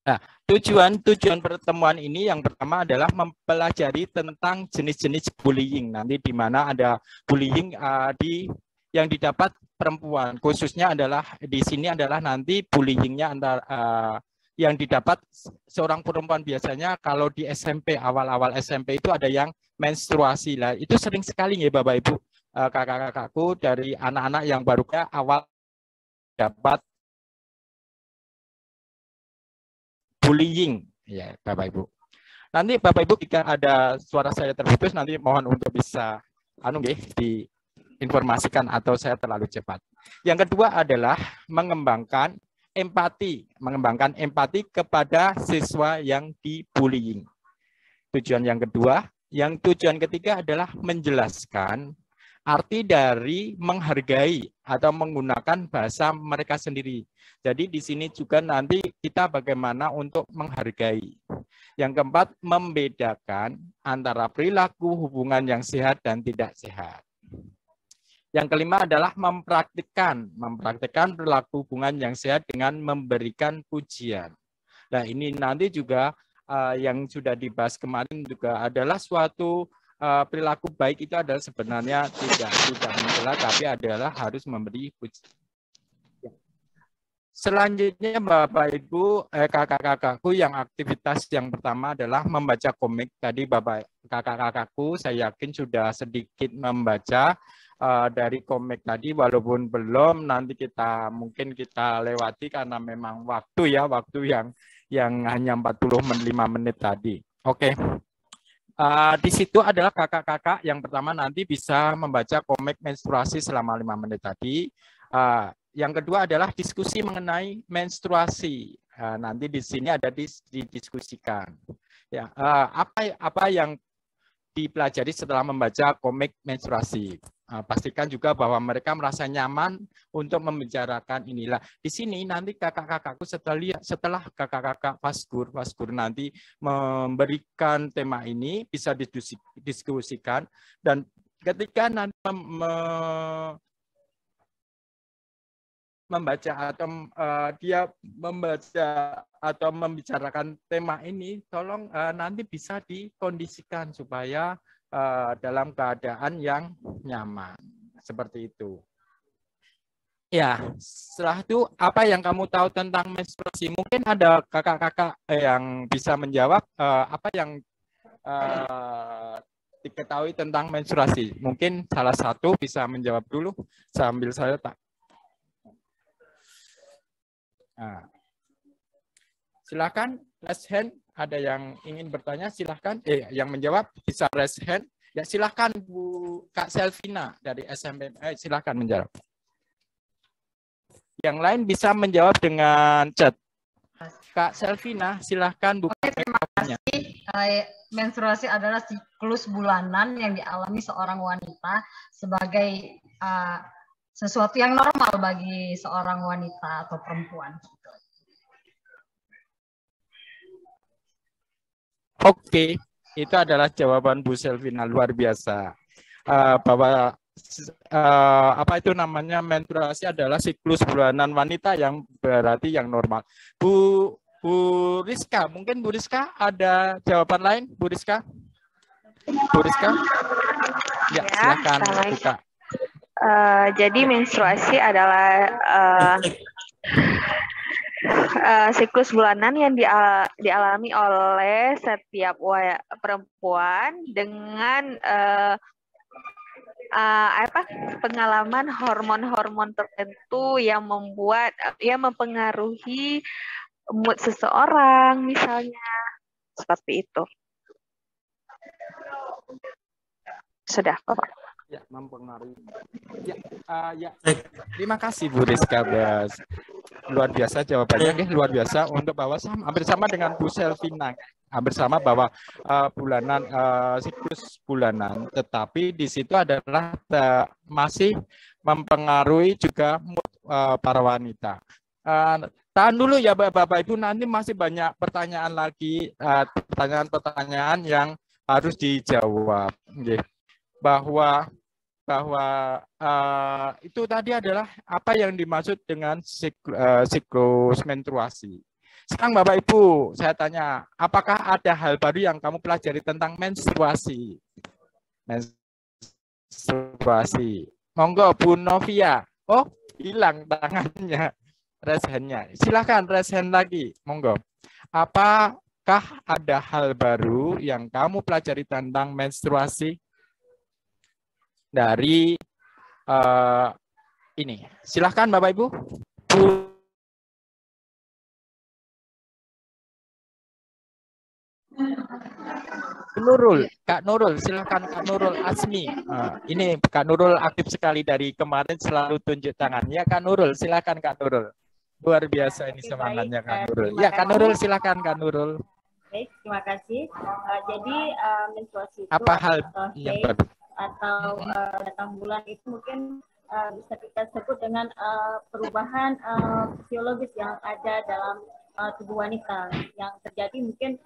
Nah, tujuan pertemuan ini yang pertama adalah mempelajari tentang jenis-jenis bullying. Nanti di mana ada bullying yang didapat perempuan. Khususnya adalah di sini adalah nanti bullyingnya antara yang didapat seorang perempuan biasanya kalau di SMP, awal-awal SMP itu ada yang menstruasi lah. Itu sering sekali ya Bapak Ibu, kakak-kakakku dari anak-anak yang baru awal dapat bullying, ya Bapak Ibu. Nanti Bapak Ibu jika ada suara saya terputus nanti mohon untuk bisa diinformasikan atau saya terlalu cepat. Yang kedua adalah mengembangkan empati kepada siswa yang dibullying. Tujuan yang kedua, yang tujuan ketiga adalah menjelaskan arti dari menghargai atau menggunakan bahasa mereka sendiri. Jadi di sini juga nanti kita bagaimana untuk menghargai. Yang keempat, membedakan antara perilaku hubungan yang sehat dan tidak sehat. Yang kelima adalah mempraktikkan perilaku hubungan yang sehat dengan memberikan pujian. Nah, ini nanti juga yang sudah dibahas kemarin juga adalah suatu perilaku baik itu adalah sebenarnya tidak mencela, tapi adalah harus memberi pujian. Selanjutnya Bapak Ibu, kakak-kakakku yang aktivitas yang pertama adalah membaca komik. Tadi Bapak kakak-kakakku saya yakin sudah sedikit membaca dari komik tadi, walaupun belum, nanti mungkin kita lewati karena memang waktu yang hanya 45 menit tadi. Oke. Di situ adalah kakak-kakak yang pertama nanti bisa membaca komik menstruasi selama 5 menit tadi. Yang kedua adalah diskusi mengenai menstruasi. Nanti di sini ada didiskusikan. Ya, apa yang dipelajari setelah membaca komik menstruasi. Pastikan juga bahwa mereka merasa nyaman untuk membicarakan inilah. Di sini nanti kakak-kakakku setelah kakak-kakak Faskur nanti memberikan tema ini bisa didiskusikan, dan ketika nanti membaca atau dia membaca atau membicarakan tema ini, tolong nanti bisa dikondisikan supaya dalam keadaan yang nyaman. Seperti itu. Ya, setelah itu apa yang kamu tahu tentang menstruasi? Mungkin ada kakak-kakak yang bisa menjawab apa yang diketahui tentang menstruasi. Mungkin salah satu bisa menjawab dulu sambil saya tak. Nah, silakan raise hand. Ada yang ingin bertanya, silahkan. Yang menjawab bisa raise hand. Ya, silahkan Bu Kak Selvina dari SMM. Silahkan menjawab. Yang lain bisa menjawab dengan chat. Kak Selvina, silahkan buka mikrofonnya.
Menstruasi adalah siklus bulanan yang dialami seorang wanita sebagai sesuatu yang normal bagi seorang wanita atau perempuan.
Oke, itu adalah jawaban Bu Selvina, luar biasa. Bahwa apa itu namanya, menstruasi adalah siklus bulanan wanita yang berarti yang normal. Bu Rizka, mungkin Bu Rizka ada jawaban lain, Bu Rizka? Bu Rizka? Ya, silakan buka.
Jadi menstruasi adalah siklus bulanan yang dialami oleh setiap perempuan dengan pengalaman hormon-hormon tertentu yang mempengaruhi mood seseorang, misalnya seperti itu. Sudah, Bapak.
Ya, mempengaruhi. Ya. Terima kasih Bu Rizka, luar biasa jawabannya, luar biasa untuk bahwa hampir sama dengan Bu Selvina, hampir sama bahwa siklus bulanan, tetapi di situ adalah masih mempengaruhi juga mood para wanita. Tahan dulu ya Bapak Ibu, nanti masih banyak pertanyaan lagi, pertanyaan-pertanyaan yang harus dijawab. Bahwa itu tadi adalah apa yang dimaksud dengan siklus menstruasi. Sekarang Bapak Ibu, saya tanya, apakah ada hal baru yang kamu pelajari tentang menstruasi? Menstruasi. Monggo Bu Novia. Oh, hilang tangannya, raise hand-nya. Silakan raise hand lagi, monggo. Apakah ada hal baru yang kamu pelajari tentang menstruasi? Dari ini, silahkan Bapak Ibu. Kak Nurul, silahkan Kak Nurul Asmi. Ini Kak Nurul aktif sekali dari kemarin, selalu tunjuk tangan. Ya Kak Nurul, silahkan Kak Nurul. Luar biasa ini semangatnya Kak Nurul. Ya Kak Nurul, silahkan Kak Nurul.
Baik, terima kasih. Jadi menstruasi itu
apa hal yang baru?
atau datang bulan itu mungkin bisa kita sebut dengan perubahan fisiologis yang ada dalam tubuh wanita yang terjadi mungkin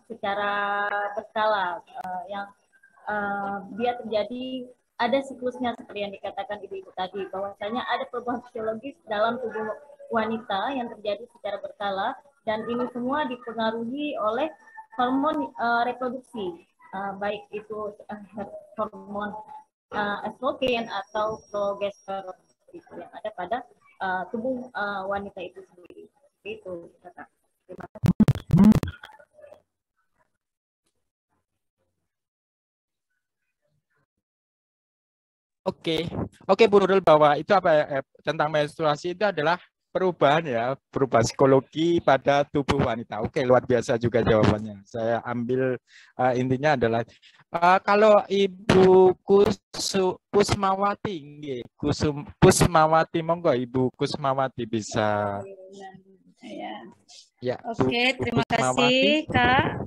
secara berkala, yang dia terjadi ada siklusnya seperti yang dikatakan ibu-ibu tadi, bahwasanya ada perubahan fisiologis dalam tubuh wanita yang terjadi secara berkala, dan ini semua dipengaruhi oleh hormon reproduksi, baik itu hormon estrogen atau progesteron itu yang ada pada tubuh wanita itu sendiri. Itu, Kak. Terima kasih.
Oke, Bu Nurul, bahwa itu apa tentang menstruasi itu adalah perubahan psikologi pada tubuh wanita. Oke, luar biasa juga jawabannya. Saya ambil intinya adalah kalau Ibu Kusmawati, Kusmawati, monggo Ibu Kusmawati bisa. Ya.
Oke, terima kasih Kak.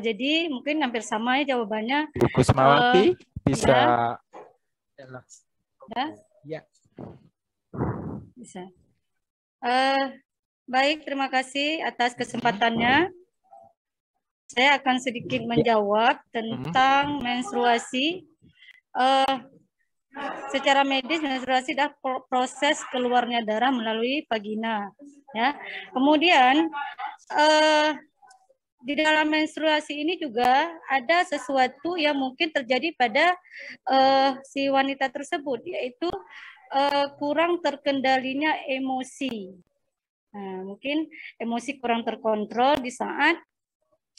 Jadi mungkin hampir sama ya jawabannya.
Ibu Kusmawati bisa.
Ya. Bisa. Baik, terima kasih atas kesempatannya. Saya akan sedikit menjawab tentang menstruasi. Secara medis, menstruasi adalah proses keluarnya darah melalui vagina. Ya. Kemudian di dalam menstruasi ini juga ada sesuatu yang mungkin terjadi pada si wanita tersebut, yaitu kurang terkendalinya emosi. Nah, mungkin emosi kurang terkontrol di saat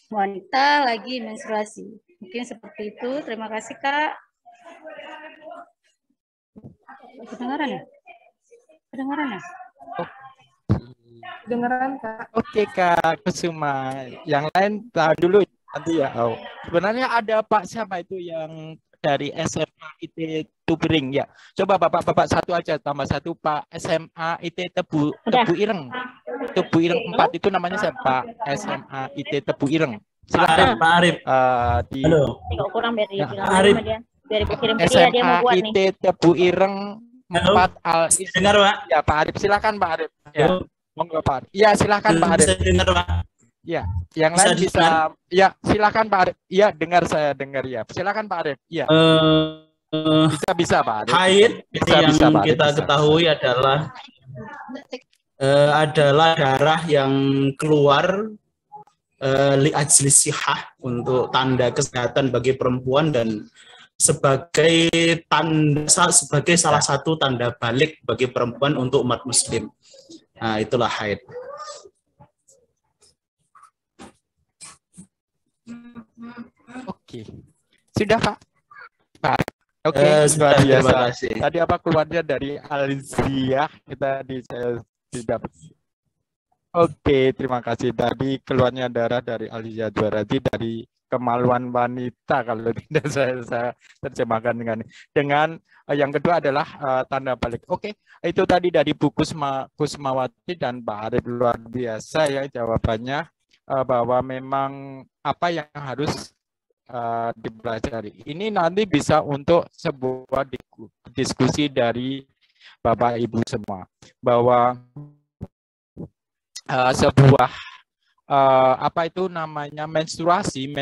wanita lagi menstruasi. Mungkin seperti itu. Terima kasih, Kak. Kedengaran ya? Kedengaran ya?
Dengeran, Kak.
Oke, Kak Kusuma. Yang lain tahan dulu nanti ya. Oh. Sebenarnya ada Pak siapa itu yang dari SMA IT Tupiring ya. Coba Bapak satu aja, tambah satu Pak SMA IT Tebu Ireng. Tebu Ireng 4 itu namanya siapa? SMA IT Tebu Ireng. Silakan
Pak Arif.
Halo.
Kurang biar dia
bilang Arif.
Biar kirim
dia mau buat nih. IT Tebu Ireng 4 Al.
Dengar, Pak?
Ya, Pak Arif, silakan Pak Arif. Ya. Monggo Pak. Ya, silakan Pak Arif.
Bisa dengar, Pak?
Ya, yang lain bisa. Ya, silakan Pak Arif. Ya, dengar saya dengar ya. Silakan Pak Arif. Ya. Bisa Pak Arif.
Haid yang
Pak
kita ketahui adalah darah yang keluar li'ajli sihah untuk tanda kesehatan bagi perempuan dan sebagai salah satu tanda balik bagi perempuan untuk umat muslim. Nah, itulah haid.
Oke. Sudah, Pak? Pak. Oke,
sudah, terima kasih.
Tadi apa keluarnya dari Alizia? Kita tidak. Oke, terima kasih. Tadi keluarnya darah dari Alizia Dwarati dari kemaluan wanita, kalau tidak saya terjemahkan dengan yang kedua adalah tanda balik. Oke, itu tadi dari Bu Kusmawati dan Pak Arif, luar biasa ya jawabannya, bahwa memang apa yang harus dipelajari. Ini nanti bisa untuk sebuah diskusi dari Bapak Ibu semua, bahwa sebuah apa itu namanya menstruasi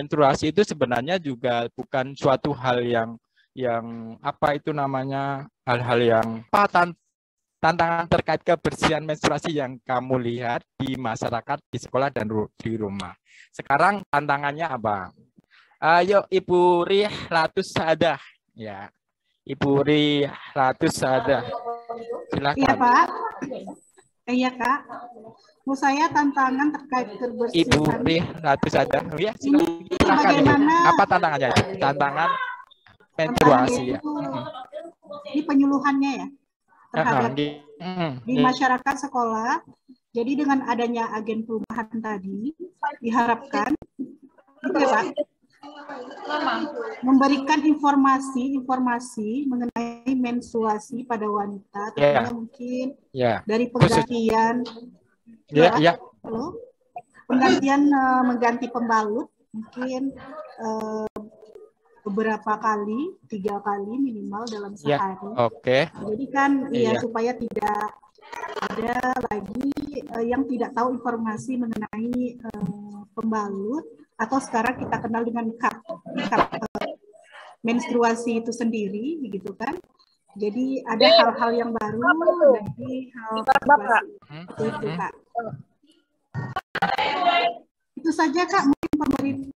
itu sebenarnya juga bukan suatu hal yang apa itu namanya hal-hal yang tantangan terkait kebersihan menstruasi yang kamu lihat di masyarakat, di sekolah dan di rumah. Sekarang tantangannya apa? Ayo Ibu Rihlatus Sadah ya. Ibu Rihlatus Sadah. Silakan.
Iya, Pak. Iya, Kak. Mau saya tantangan terkait kebersihan.
Ibu Rihlatus Sadah. Ya, silakan. Apa tantangannya? Tantangan menstruasi ya.
Ini penyuluhannya ya terhadap di masyarakat sekolah. Jadi dengan adanya agen perubahan tadi diharapkan itu ya, Pak, memberikan informasi mengenai menstruasi pada wanita, terutama mungkin dari penggantian mengganti pembalut, mungkin beberapa kali, 3 kali minimal dalam
Ya,
sehari.
oke.
Jadi kan ya
Iya.
supaya tidak ada lagi yang tidak tahu informasi mengenai pembalut atau sekarang kita kenal dengan cup menstruasi itu sendiri, begitu kan? Jadi ada hal-hal yang baru dari hal menstruasi. Seperti itu, Kak. Itu saja, Kak, mungkin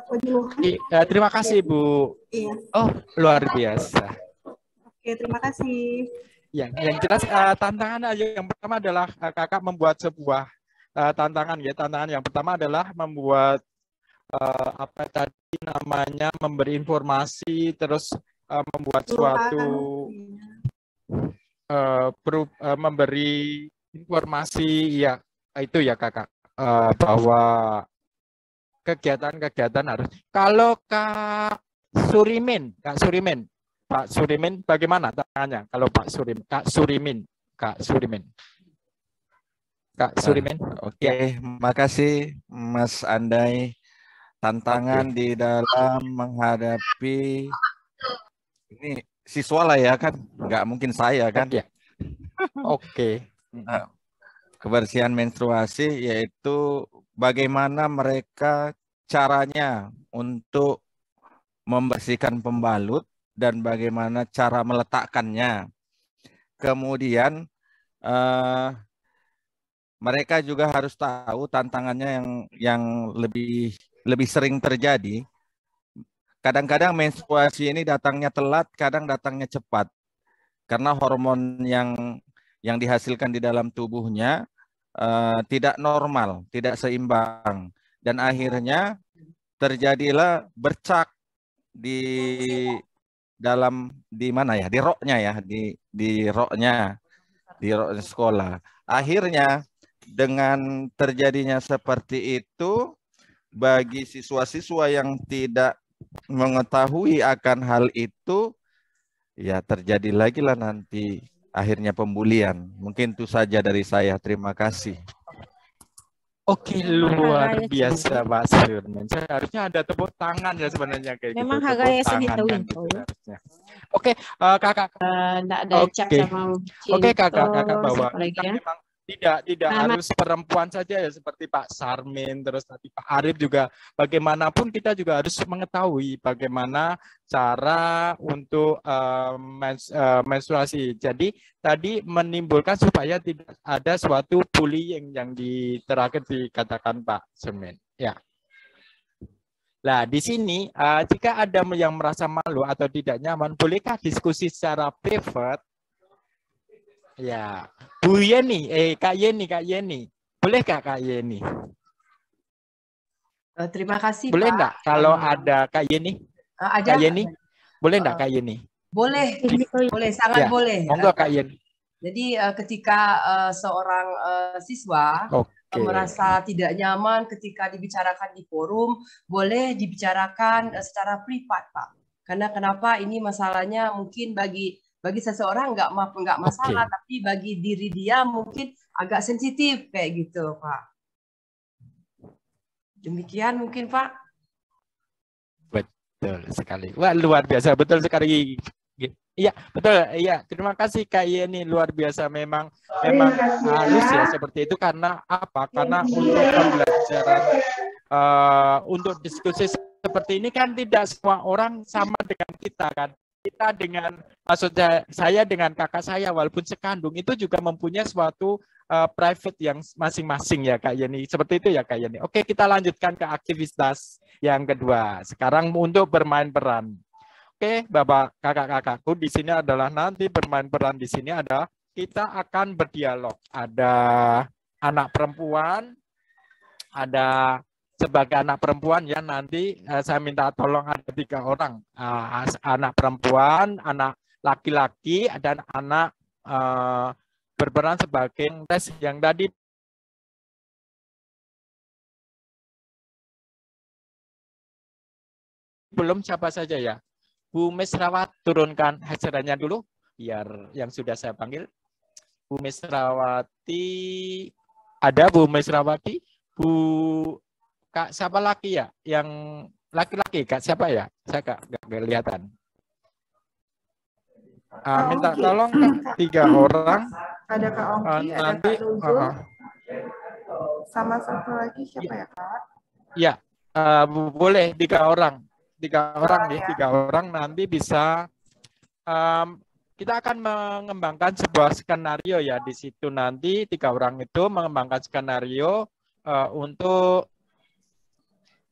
penyuluhan.
Terima kasih, Bu.
Iya.
Oh, luar biasa.
Oke, terima kasih.
Yang jelas tantangan yang pertama adalah kakak membuat sebuah tantangan ya. Tantangan yang pertama adalah membuat apa tadi namanya, memberi informasi, terus membuat suatu memberi informasi ya, itu ya kakak, bahwa kegiatan-kegiatan harus. Kalau Kak Surimin, Pak Surimin bagaimana tantangannya? Kalau Pak Surimin.
Oke, makasih Mas Andai. Tantangan di dalam menghadapi ini siswa lah ya kan, nggak mungkin saya kan.
Oke.
Kebersihan menstruasi yaitu bagaimana mereka caranya untuk membersihkan pembalut dan bagaimana cara meletakkannya. Kemudian mereka juga harus tahu tantangannya yang lebih sering terjadi. Kadang-kadang menstruasi ini datangnya telat, kadang datangnya cepat. Karena hormon yang dihasilkan di dalam tubuhnya tidak normal, tidak seimbang. Dan akhirnya terjadilah bercak di mana ya? Di roknya ya, di roknya sekolah. Akhirnya dengan terjadinya seperti itu, bagi siswa-siswa yang tidak mengetahui akan hal itu, ya terjadi lagi lah nanti akhirnya pembulian. Mungkin itu saja dari saya. Terima kasih.
Oke, luar biasa Pak Surmen. Seharusnya ada tepuk tangan ya sebenarnya kayak
Memang
gitu.
harganya
Tepuk
segitu
tangan kan
itu.
gitu harusnya. Oke, kakak.
Enggak ada cap sama
Oke, kakak
Cinto,
bahwa
siapa lagi
kita
ya?
memang tidak
Ahmad.
harus perempuan saja ya, seperti Pak Sarmin, terus tadi Pak Arif juga. Bagaimanapun kita juga harus mengetahui bagaimana cara untuk menstruasi. Jadi tadi menimbulkan supaya tidak ada suatu bullying yang terakhir dikatakan Pak Sarmin. Ya. Nah, di sini jika ada yang merasa malu atau tidak nyaman, bolehkah diskusi secara privat? Ya, Bu Yeni, Kak Yeni, bolehkah Kak Yeni?
Terima kasih
Boleh
Pak.
enggak kalau ada Kak Yeni?
Ada.
Kak Yeni, boleh enggak Kak Yeni?
Boleh, boleh, sangat
Ya,
boleh.
monggo Kak Yeni.
Jadi ketika seorang siswa merasa tidak nyaman ketika dibicarakan di forum, boleh dibicarakan secara privat, Pak. Karena kenapa ini masalahnya mungkin bagi seseorang nggak masalah, tapi bagi diri dia mungkin agak sensitif kayak gitu, Pak. Demikian mungkin, Pak.
Betul sekali. Wah, luar biasa, betul sekali. Iya, betul. Iya, terima kasih Kak Yeni, luar biasa. Memang harus ya seperti itu. Karena apa? Karena untuk pembelajaran, untuk diskusi seperti ini kan tidak semua orang sama dengan kita kan. Kita dengan, maksudnya saya dengan kakak saya walaupun sekandung itu juga mempunyai suatu private yang masing-masing ya Kak Yeni. Seperti itu ya Kak Yeni. Oke, kita lanjutkan ke aktivitas yang kedua. Sekarang untuk bermain peran. Oke, Bapak kakak-kakakku, di sini adalah nanti bermain peran di sini ada kita akan berdialog. Ada anak perempuan, ada sebagai anak perempuan ya nanti saya minta tolong ada 3 orang, anak perempuan, anak laki-laki, dan anak berperan sebagai tes yang tadi belum siapa saja ya. Bu Mesrawati, turunkan hasilnya dulu biar yang sudah saya panggil. Bu Mesrawati, ada Bu Mesrawati, Bu Kak siapa lagi ya yang laki-laki Kak, siapa ya? Saya nggak kelihatan. Minta tolong Kak, 3 orang.
Ada Kak Ongki, ada
nanti
Kak Nuzul, sama satu lagi siapa ya Kak?
Ya, boleh 3 orang. 3 orang nih, 3 orang nanti bisa kita akan mengembangkan sebuah skenario ya di situ nanti 3 orang itu mengembangkan skenario untuk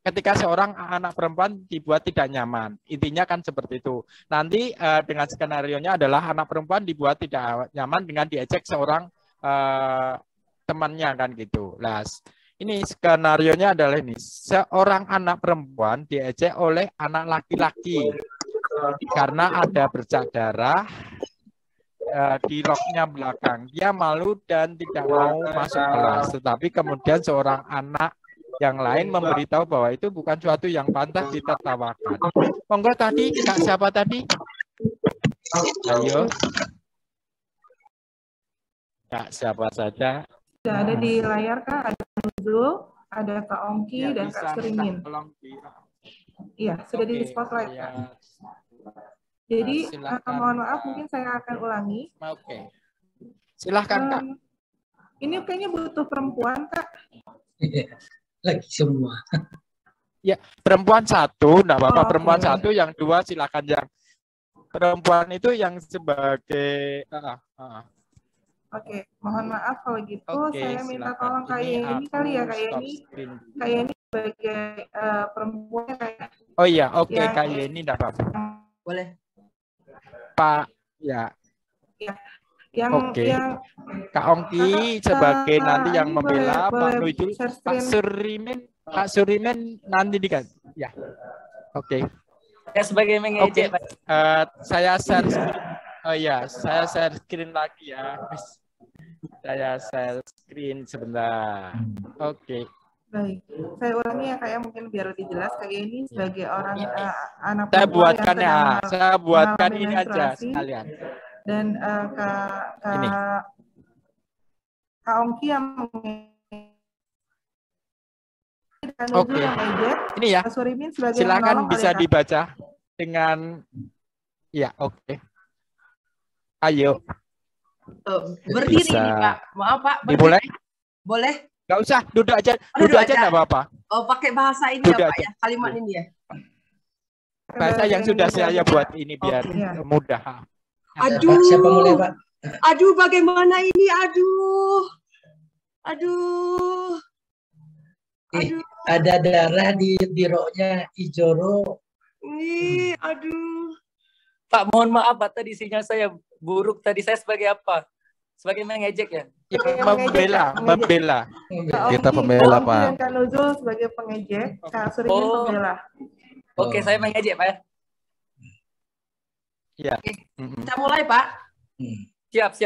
ketika seorang anak perempuan dibuat tidak nyaman. Intinya kan seperti itu. Nanti dengan skenarionya adalah anak perempuan dibuat tidak nyaman dengan diejek seorang temannya kan gitu. Nah, ini skenarionya adalah ini. Seorang anak perempuan diejek oleh anak laki-laki karena ada bercak darah di roknya belakang. Dia malu dan tidak mau masuk kelas. Tetapi kemudian seorang anak yang lain memberitahu bahwa itu bukan suatu yang pantas ditertawakan. Monggo tadi, Kak siapa tadi? Ayo. Kak siapa saja?
Sudah ada di layar Kak, ada Nuzul, ada Kak Ongki, dan Kak Surimin. Iya, sudah di spotlight Kak. Jadi, mohon maaf, mungkin saya akan ulangi.
Oke. Silahkan Kak.
Ini kayaknya butuh perempuan Kak.
Lagi semua.
Ya, perempuan 1, enggak apa-apa. Perempuan 1, yang 2 silakan yang perempuan itu yang sebagai
Oke, mohon maaf kalau gitu saya minta tolong Kak Yeni kali ya Kak Yeni sebagai perempuan kayak.
Oh iya, oke Kak Yeni enggak apa-apa.
Boleh.
Pak ya.
Ya. Yang
Kak Ongki sebagai nanti yang membela Pak Nujul, Pak Surimin nanti dikan. Ya. Oke.
Ya sebagai mengejek.
Saya share screen. Oh ya, saya share screen lagi ya. Saya share screen sebentar. Oke.
Baik, saya ulangi ya Kak ya, mungkin biar lebih jelas. Kak ini sebagai orang anak
saya buatkan ya, saya buatkan ini aja sekalian.
Dan Kak Ongki yang
Oke, ini ya. Silakan bisa dibaca dengan ya. Oke. Ayo.
Berdiri ini Pak. Maaf Pak.
Dimulai?
Boleh?
Gak usah, duduk aja. Duduk aja enggak apa-apa.
Oh, pakai bahasa ini ya Pak ya, kalimat ini ya.
Bahasa yang sudah saya buat ini biar mudah.
Aduh.
Siapa mulai, Pak?
Aduh, bagaimana ini? Aduh. Aduh.
Ada darah di roknya Ijoro.
Aduh.
Pak, mohon maaf Pak, tadi sinyal saya buruk. Tadi saya sebagai apa? Sebagai mengejek ya?
Membela.
Kita pembela Pak.
Dan Kak Nuzul sebagai pengejek, Kak Surimin pembela.
Oke, saya mengejek Pak ya.
Ya.
Kita mulai Pak.
Siap.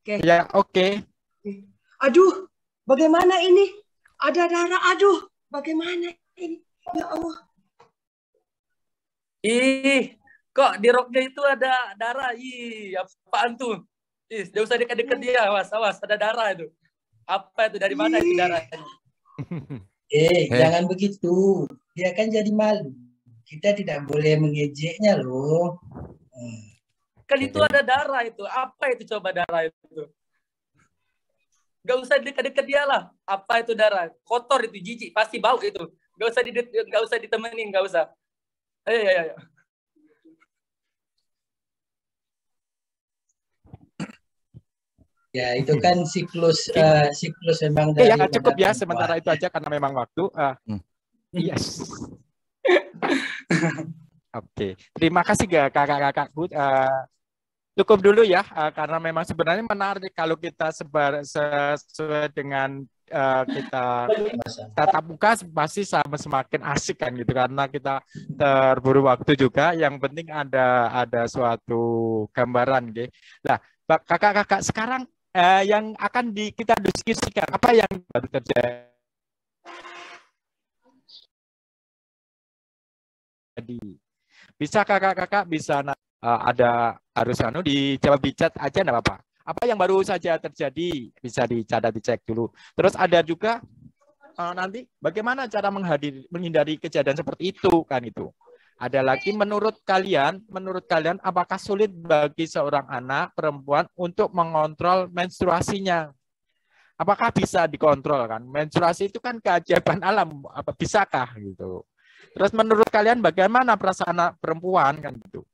Oke.
Ya, oke.
Aduh, bagaimana ini? Ada darah. Aduh, bagaimana ini? Ya Allah.
Ih, kok di roknya itu ada darah? Ih, apaan tuh? Ih, jangan usah dekat-dekat dia, awas, ada darah itu. Apa itu? Dari mana itu darahnya?
Jangan begitu. Dia kan jadi malu. Kita tidak boleh mengejeknya loh.
Kan itu ada darah itu. Apa itu coba darah itu? Gak usah dekat-dekat dia lah. Apa itu darah? Kotor itu, jijik, pasti bau itu. Gak usah ditemenin, gak usah. Ayo.
Ya itu kan siklus memang dari.
Ya cukup ya sementara itu aja karena memang waktu. Yes. Oke, terima kasih kakak-kakakku. Cukup dulu ya, karena memang sebenarnya menarik kalau kita sesuai dengan kita tatap muka pasti semakin asik kan gitu, karena kita terburu waktu juga. Yang penting ada suatu gambaran, gitu. Nah, kakak-kakak sekarang yang akan kita diskusikan apa yang baru terjadi. Bisa kakak-kakak bisa ada harus dijawab di chat aja enggak apa-apa. Apa yang baru saja terjadi bisa dicatat, dicek dulu. Terus ada juga nanti bagaimana cara menghindari kejadian seperti itu kan itu. Ada lagi menurut kalian apakah sulit bagi seorang anak perempuan untuk mengontrol menstruasinya? Apakah bisa dikontrol kan? Menstruasi itu kan keajaiban alam, apa bisakah gitu. Terus menurut kalian bagaimana perasaan anak perempuan kan gitu?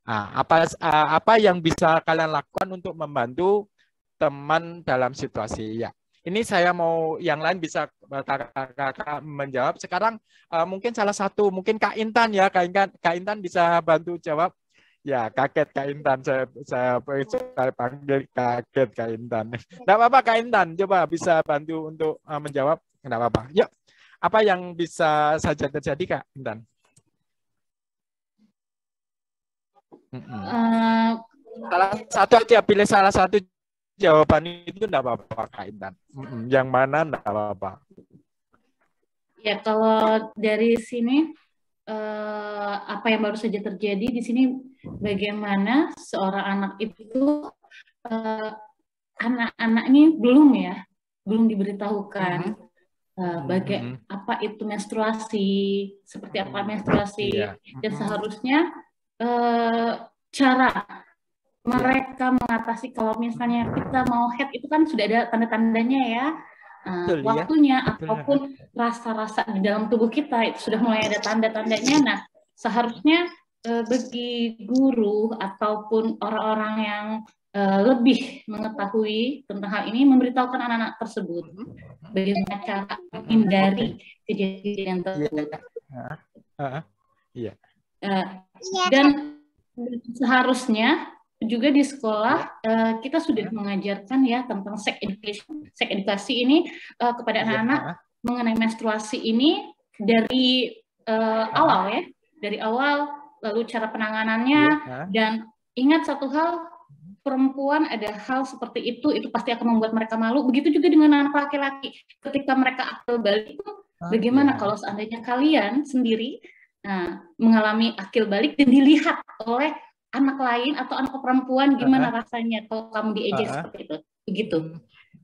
Nah, apa yang bisa kalian lakukan untuk membantu teman dalam situasi ya? Ini saya mau yang lain bisa kakak menjawab. Sekarang mungkin salah satu, mungkin Kak Intan ya, Kak Intan bisa bantu jawab. Ya kaget Kak Intan, saya panggil kaget Kak Intan. Tidak apa-apa Kak Intan, coba bisa bantu untuk menjawab. Tidak apa-apa. Yuk, apa yang bisa saja terjadi Kak Intan? Salah satu aja, pilih salah satu. Jawaban itu enggak apa-apa Kak Intan. Yang mana enggak apa-apa.
Ya kalau dari sini apa yang baru saja terjadi di sini, bagaimana seorang anak itu anak-anak ini belum diberitahukan apa itu menstruasi, seperti apa menstruasi, dan seharusnya cara mereka mengatasi kalau misalnya kita mau head itu kan sudah ada tanda-tandanya ya, waktunya ataupun rasa-rasa di dalam tubuh kita itu sudah mulai ada tanda-tandanya. Nah, seharusnya bagi guru ataupun orang-orang yang lebih mengetahui tentang hal ini memberitahukan anak-anak tersebut bagaimana cara menghindari kejadian tersebut. Dan seharusnya juga di sekolah kita sudah mengajarkan ya tentang sex edukasi ini kepada anak-anak mengenai menstruasi ini dari awal ya, dari awal, lalu cara penanganannya, dan ingat satu hal, perempuan ada hal seperti itu pasti akan membuat mereka malu. Begitu juga dengan anak laki-laki, ketika mereka akil balik itu bagaimana kalau seandainya kalian sendiri mengalami akil balik dan dilihat oleh anak lain atau anak perempuan, gimana rasanya kalau kamu diejek seperti itu? Begitu.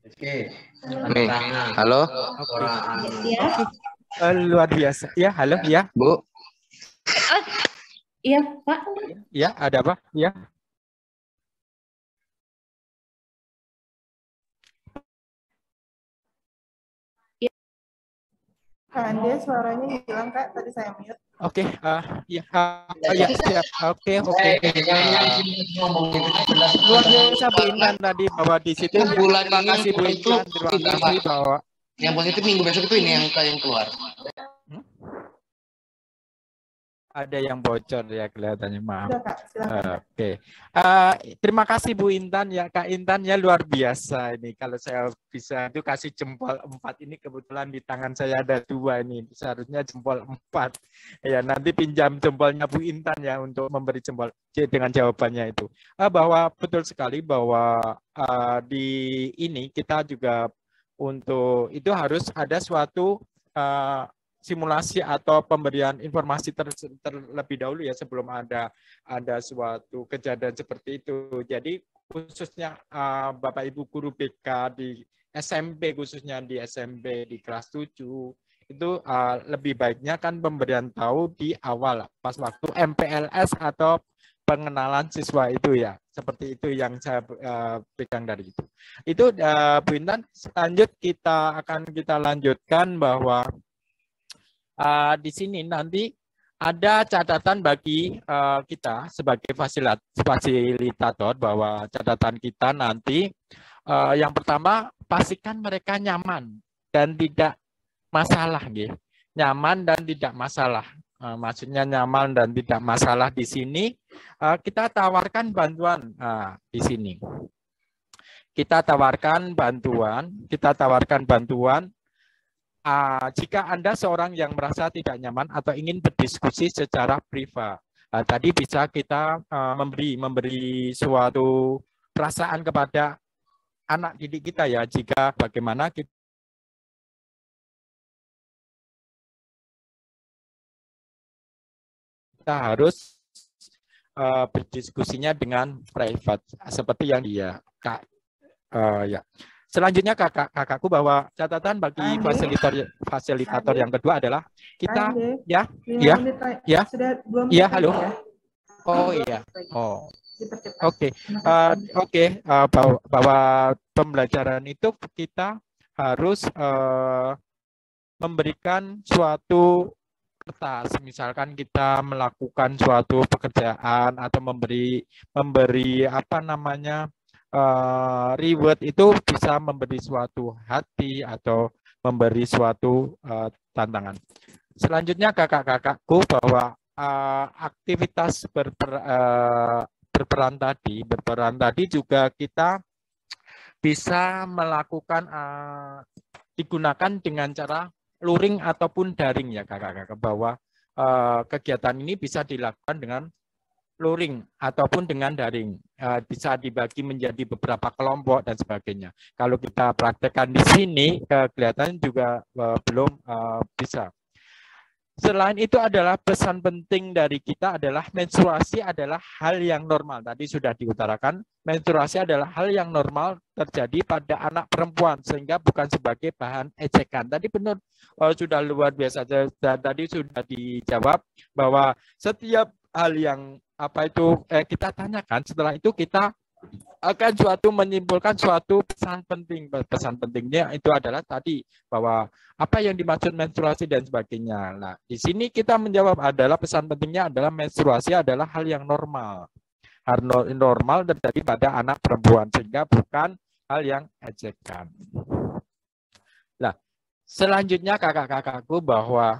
Oke. Halo.
Ya.
Luar biasa. Ya, halo ya.
Bu.
Iya, Pak.
Ya, ada apa? Ya.
Kak Ande, suaranya hilang Kak, tadi saya mute.
Oke, ya, oke. Luar biasa Bu Intan tadi bahwa di situ. Terima kasih Bu Intan, terima kasih bahwa
yang positif minggu besok itu ini yang keluar.
Ada yang bocor ya kelihatannya, maaf.
Sudah, Kak, silakan.
Oke. Terima kasih Bu Intan ya, Kak Intan ya, luar biasa ini. Kalau saya bisa itu kasih jempol 4 ini, kebetulan di tangan saya ada 2 ini. Seharusnya jempol 4. Ya, nanti pinjam jempolnya Bu Intan ya untuk memberi jempol dengan jawabannya itu. Bahwa betul sekali bahwa di ini kita juga untuk itu harus ada suatu simulasi atau pemberian informasi terlebih dahulu ya sebelum ada suatu kejadian seperti itu. Jadi khususnya Bapak Ibu guru BK di SMP, khususnya di SMP di kelas 7 itu lebih baiknya kan pemberian tahu di awal pas waktu MPLS atau pengenalan siswa itu ya. Seperti itu yang saya pegang dari itu. Itu Bu Intan, lanjut kita lanjutkan bahwa di sini nanti ada catatan bagi kita sebagai fasilitator bahwa catatan kita nanti yang pertama pastikan mereka nyaman dan tidak masalah, gitu. Nyaman dan tidak masalah. Maksudnya nyaman dan tidak masalah di sini kita tawarkan bantuan di sini. Kita tawarkan bantuan. Jika Anda seorang yang merasa tidak nyaman atau ingin berdiskusi secara privat, tadi bisa kita memberi suatu perasaan kepada anak didik kita ya, jika bagaimana kita harus berdiskusinya dengan private seperti yang dia ya. Selanjutnya kakakku bahwa catatan bagi fasilitator yang kedua adalah kita ya
Sudah 2 menit
ya
lagi
halo.
ya.
Oh iya. Oh. Oke. Bahwa pembelajaran itu kita harus memberikan suatu kertas, misalkan kita melakukan suatu pekerjaan atau memberi apa namanya reward, itu bisa memberi suatu hati atau memberi suatu tantangan. Selanjutnya kakak-kakakku bahwa aktivitas berperan tadi juga kita bisa melakukan digunakan dengan cara luring ataupun daring ya kakak-kakak, bahwa kegiatan ini bisa dilakukan dengan luring ataupun dengan daring, bisa dibagi menjadi beberapa kelompok dan sebagainya. Kalau kita praktekkan di sini kelihatan juga belum bisa. Selain itu adalah pesan penting dari kita adalah menstruasi adalah hal yang normal. Tadi sudah diutarakan, menstruasi adalah hal yang normal terjadi pada anak perempuan sehingga bukan sebagai bahan ejekan. Tadi benar, sudah luar biasa. Tadi sudah dijawab bahwa setiap hal yang kita tanyakan, setelah itu kita akan menyimpulkan suatu pesan penting. Pesan pentingnya itu adalah tadi bahwa apa yang dimaksud menstruasi dan sebagainya. Nah, di sini kita menjawab adalah pesan pentingnya adalah menstruasi adalah hal yang normal. Hal normal terjadi pada anak perempuan sehingga bukan hal yang ejekan. Nah, selanjutnya kakak-kakakku bahwa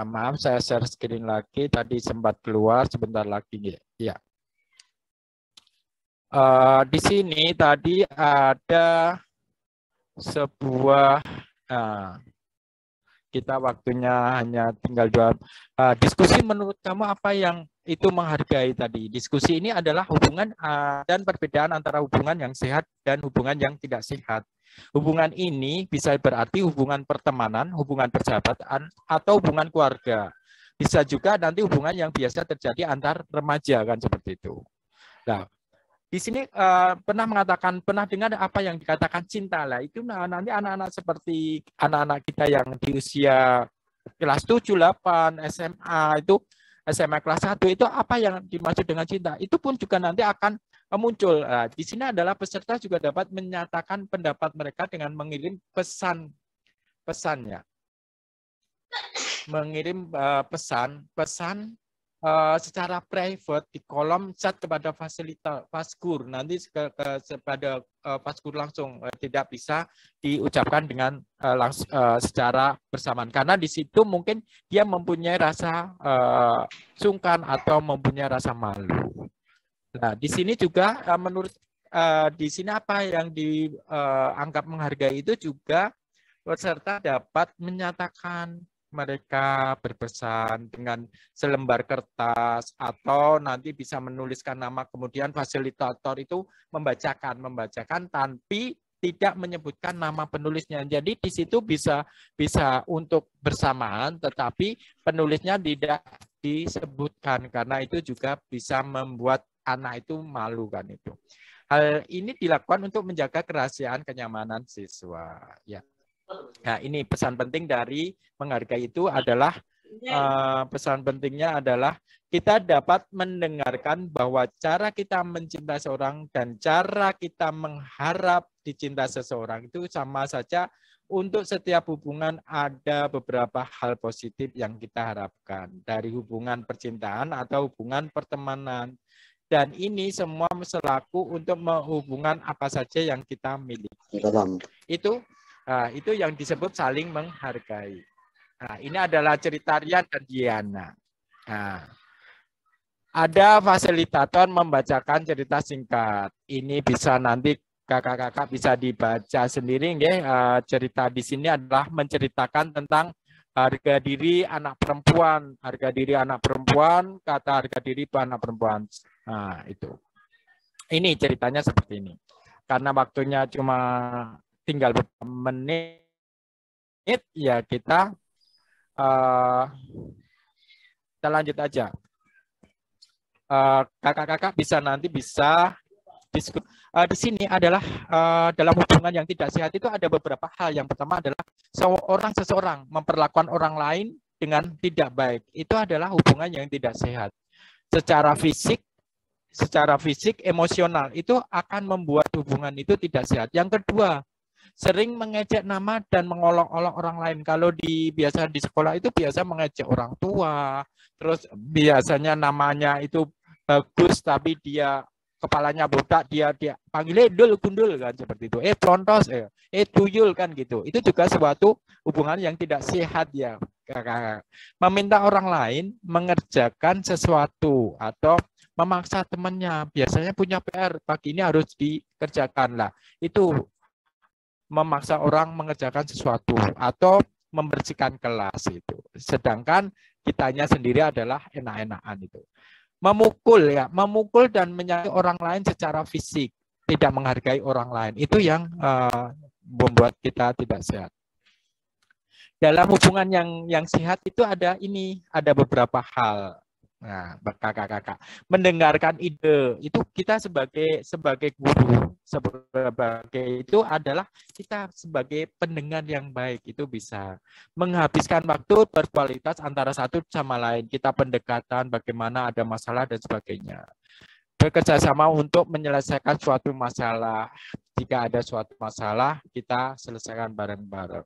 maaf, saya share screen lagi. Tadi sempat keluar, sebentar lagi ya. Di sini tadi ada sebuah kita waktunya hanya tinggal jawab. Diskusi menurut kamu apa yang itu menghargai tadi? Diskusi ini adalah hubungan dan perbedaan antara hubungan yang sehat dan hubungan yang tidak sehat. Hubungan ini bisa berarti hubungan pertemanan, hubungan persahabatan, atau hubungan keluarga. Bisa juga nanti hubungan yang biasa terjadi antar remaja, kan seperti itu. Nah, di sini pernah dengar apa yang dikatakan cinta lah. Itu nanti anak-anak seperti anak-anak kita yang di usia kelas 7, 8, SMA itu SMA kelas 1 itu apa yang dimaksud dengan cinta? Itu pun juga nanti akan muncul. Nah, di sini adalah peserta juga dapat menyatakan pendapat mereka dengan mengirim pesannya. Mengirim pesan secara private di kolom chat kepada fasilitator Faskur, nanti kepada Faskur langsung, tidak bisa diucapkan dengan secara bersamaan karena di situ mungkin dia mempunyai rasa sungkan atau mempunyai rasa malu. Nah, di sini juga menurut di sini apa yang dianggap menghargai itu juga peserta dapat menyatakan mereka berpesan dengan selembar kertas atau nanti bisa menuliskan nama, kemudian fasilitator itu membacakan tapi tidak menyebutkan nama penulisnya. Jadi di situ bisa untuk bersamaan tetapi penulisnya tidak disebutkan karena itu juga bisa membuat anak itu malu kan itu. Hal ini dilakukan untuk menjaga kerahasiaan kenyamanan siswa ya. Nah, ini pesan penting dari menghargai itu adalah pesan pentingnya adalah kita dapat mendengarkan bahwa cara kita mencintai seseorang dan cara kita mengharap dicintai seseorang itu sama saja. Untuk setiap hubungan ada beberapa hal positif yang kita harapkan dari hubungan percintaan atau hubungan pertemanan. Dan ini semua selaku untuk hubungan apa saja yang kita miliki. Itu yang disebut saling menghargai. Nah, ini adalah cerita Rian dan Diana. Nah, ada fasilitator membacakan cerita singkat. Ini bisa nanti kakak-kakak bisa dibaca sendiri, ya. Cerita di sini adalah menceritakan tentang harga diri anak perempuan, kata harga diri anak perempuan. Nah, itu. Ini ceritanya seperti ini. Karena waktunya cuma tinggal beberapa menit, ya kita lanjut aja. kakak-kakak bisa nanti bisa diskusi. Di sini adalah dalam hubungan yang tidak sehat itu ada beberapa hal. Yang pertama adalah seseorang memperlakukan orang lain dengan tidak baik. Itu adalah hubungan yang tidak sehat. Secara fisik, emosional itu akan membuat hubungan itu tidak sehat. Yang kedua, sering mengejek nama dan mengolok-olok orang lain. Kalau biasa di sekolah itu biasa mengejek orang tua, terus biasanya namanya itu bagus tapi dia kepalanya botak, dia panggilnya dul gundul kan seperti itu. Plontos, tuyul kan gitu. Itu juga suatu hubungan yang tidak sehat ya. Meminta orang lain mengerjakan sesuatu atau memaksa temannya, biasanya punya PR pagi ini harus dikerjakan lah. Itu memaksa orang mengerjakan sesuatu atau membersihkan kelas itu. Sedangkan kitanya sendiri adalah enak-enakan itu. Memukul dan menyakiti orang lain secara fisik, tidak menghargai orang lain. Itu yang membuat kita tidak sehat. Dalam hubungan yang sehat itu ada beberapa hal. Nah, kakak-kakak, mendengarkan ide itu kita sebagai guru, sebagai itu adalah kita sebagai pendengar yang baik itu bisa menghabiskan waktu berkualitas antara satu sama lain. Kita pendekatan bagaimana ada masalah dan sebagainya. Bekerja sama untuk menyelesaikan suatu masalah. Jika ada suatu masalah, kita selesaikan bareng-bareng.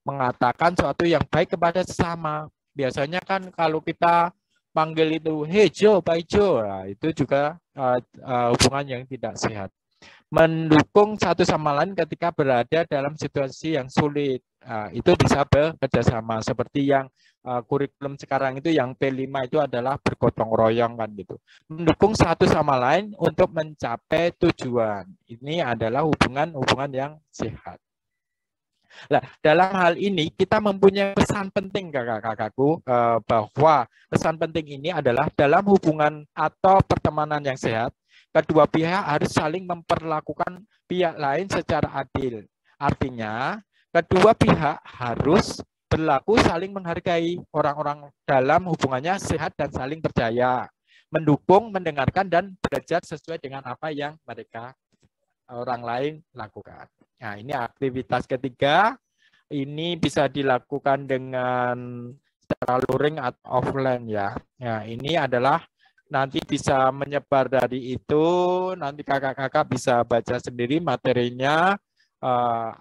Mengatakan suatu yang baik kepada sesama. Biasanya kan kalau kita panggil itu, hey Jo, bye Jo, nah, itu juga hubungan yang tidak sehat. Mendukung satu sama lain ketika berada dalam situasi yang sulit, itu bisa bekerja sama. Seperti yang kurikulum sekarang itu yang P5 itu adalah bergotong royong kan gitu. Mendukung satu sama lain untuk mencapai tujuan. Ini adalah hubungan yang sehat. Nah, dalam hal ini kita mempunyai pesan penting kakak-kakakku, bahwa pesan penting ini adalah dalam hubungan atau pertemanan yang sehat, kedua pihak harus saling memperlakukan pihak lain secara adil. Artinya, kedua pihak harus berlaku saling menghargai. Orang-orang dalam hubungannya sehat dan saling percaya, mendukung, mendengarkan, dan belajar sesuai dengan apa yang mereka orang lain lakukan. Nah, ini aktivitas ketiga. Ini bisa dilakukan dengan secara luring atau offline ya. Nah, ini adalah nanti bisa menyebar dari itu. Nanti kakak-kakak bisa baca sendiri materinya.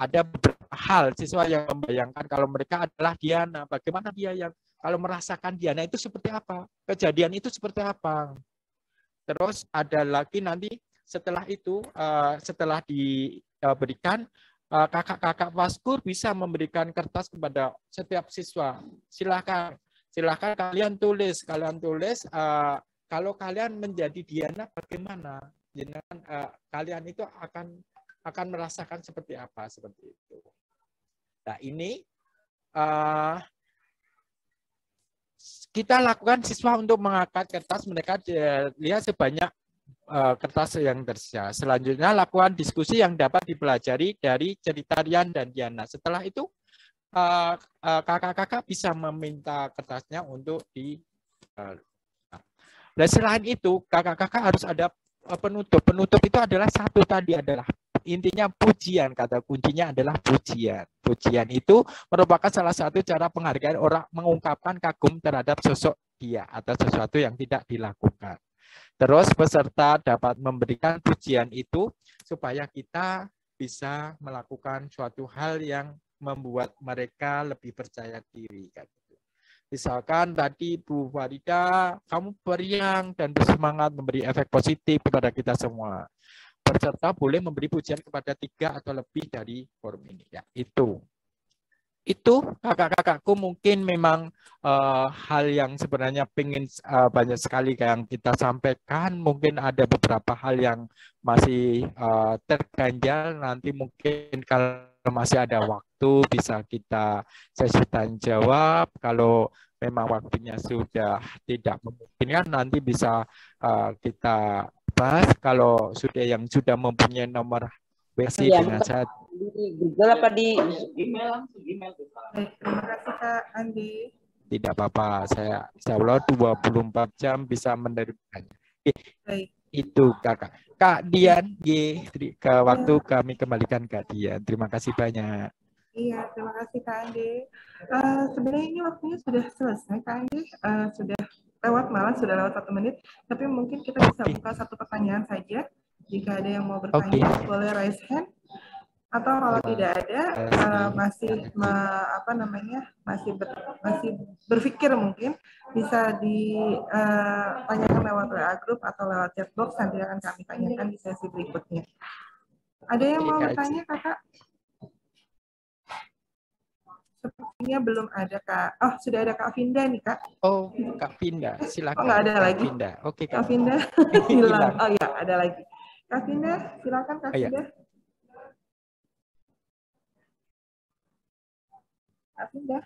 Ada beberapa hal siswa yang membayangkan kalau mereka adalah Diana. Bagaimana dia yang kalau merasakan Diana itu seperti apa? Kejadian itu seperti apa? Terus ada lagi nanti setelah itu, setelah diberikan, kakak-kakak Waskur bisa memberikan kertas kepada setiap siswa. Silakan kalian tulis. Kalau kalian menjadi Diana bagaimana? Kalian itu akan merasakan seperti apa, seperti itu. Nah, ini kita lakukan siswa untuk mengangkat kertas, mereka lihat sebanyak kertas yang tersedia. Selanjutnya lakukan diskusi yang dapat dipelajari dari cerita Rian dan Diana. Setelah itu kakak-kakak bisa meminta kertasnya untuk dan selain itu kakak-kakak harus ada penutup. Penutup itu adalah satu tadi adalah intinya pujian. Kata kuncinya adalah pujian. Pujian itu merupakan salah satu cara penghargaan orang mengungkapkan kagum terhadap sosok dia atau sesuatu yang tidak dilakukan. Terus peserta dapat memberikan pujian itu supaya kita bisa melakukan suatu hal yang membuat mereka lebih percaya diri. Misalkan tadi Bu Farida, kamu beriang dan bersemangat memberi efek positif kepada kita semua. Peserta boleh memberi pujian kepada 3 atau lebih dari forum ini. Ya, itu kakak-kakakku mungkin memang hal yang sebenarnya pengen banyak sekali yang kita sampaikan. Mungkin ada beberapa hal yang masih terganjal. Nanti mungkin kalau masih ada waktu bisa kita sesi tanya jawab. Kalau memang waktunya sudah tidak memungkinkan nanti bisa kita bahas. Kalau yang sudah mempunyai nomor WC dengan saya
di Google apa di email, langsung email.
Terima kasih Kak Andi.
Tidak apa-apa, saya insya Allah 24 jam bisa menerimanya.
Baik.
Itu kakak. Kak Dian, ke waktu kami kembalikan Kak Dian. Terima kasih banyak.
Iya, terima kasih Kak Ande. Sebenarnya ini waktunya sudah selesai Kak Ande. Sudah lewat malah, sudah lewat 1 menit. Tapi mungkin kita bisa buka satu pertanyaan saja. Jika ada yang mau bertanya, boleh raise hand. Atau kalau tidak ada, masih berpikir mungkin bisa ditanyakan lewat WA group atau lewat chat box, nanti akan kami tanyakan di sesi berikutnya. Ada yang mau bertanya kakak? Sepertinya belum ada Kak. Oh, sudah ada Kak Vinda nih Kak.
Oh, Kak Vinda, silakan.
Oh, nggak ada
Kak
lagi.
Vinda. Oke,
Kak Vinda hilang. Oh ya, ada lagi. Kak Vinda, silakan Kak Vinda. Kak Vinda.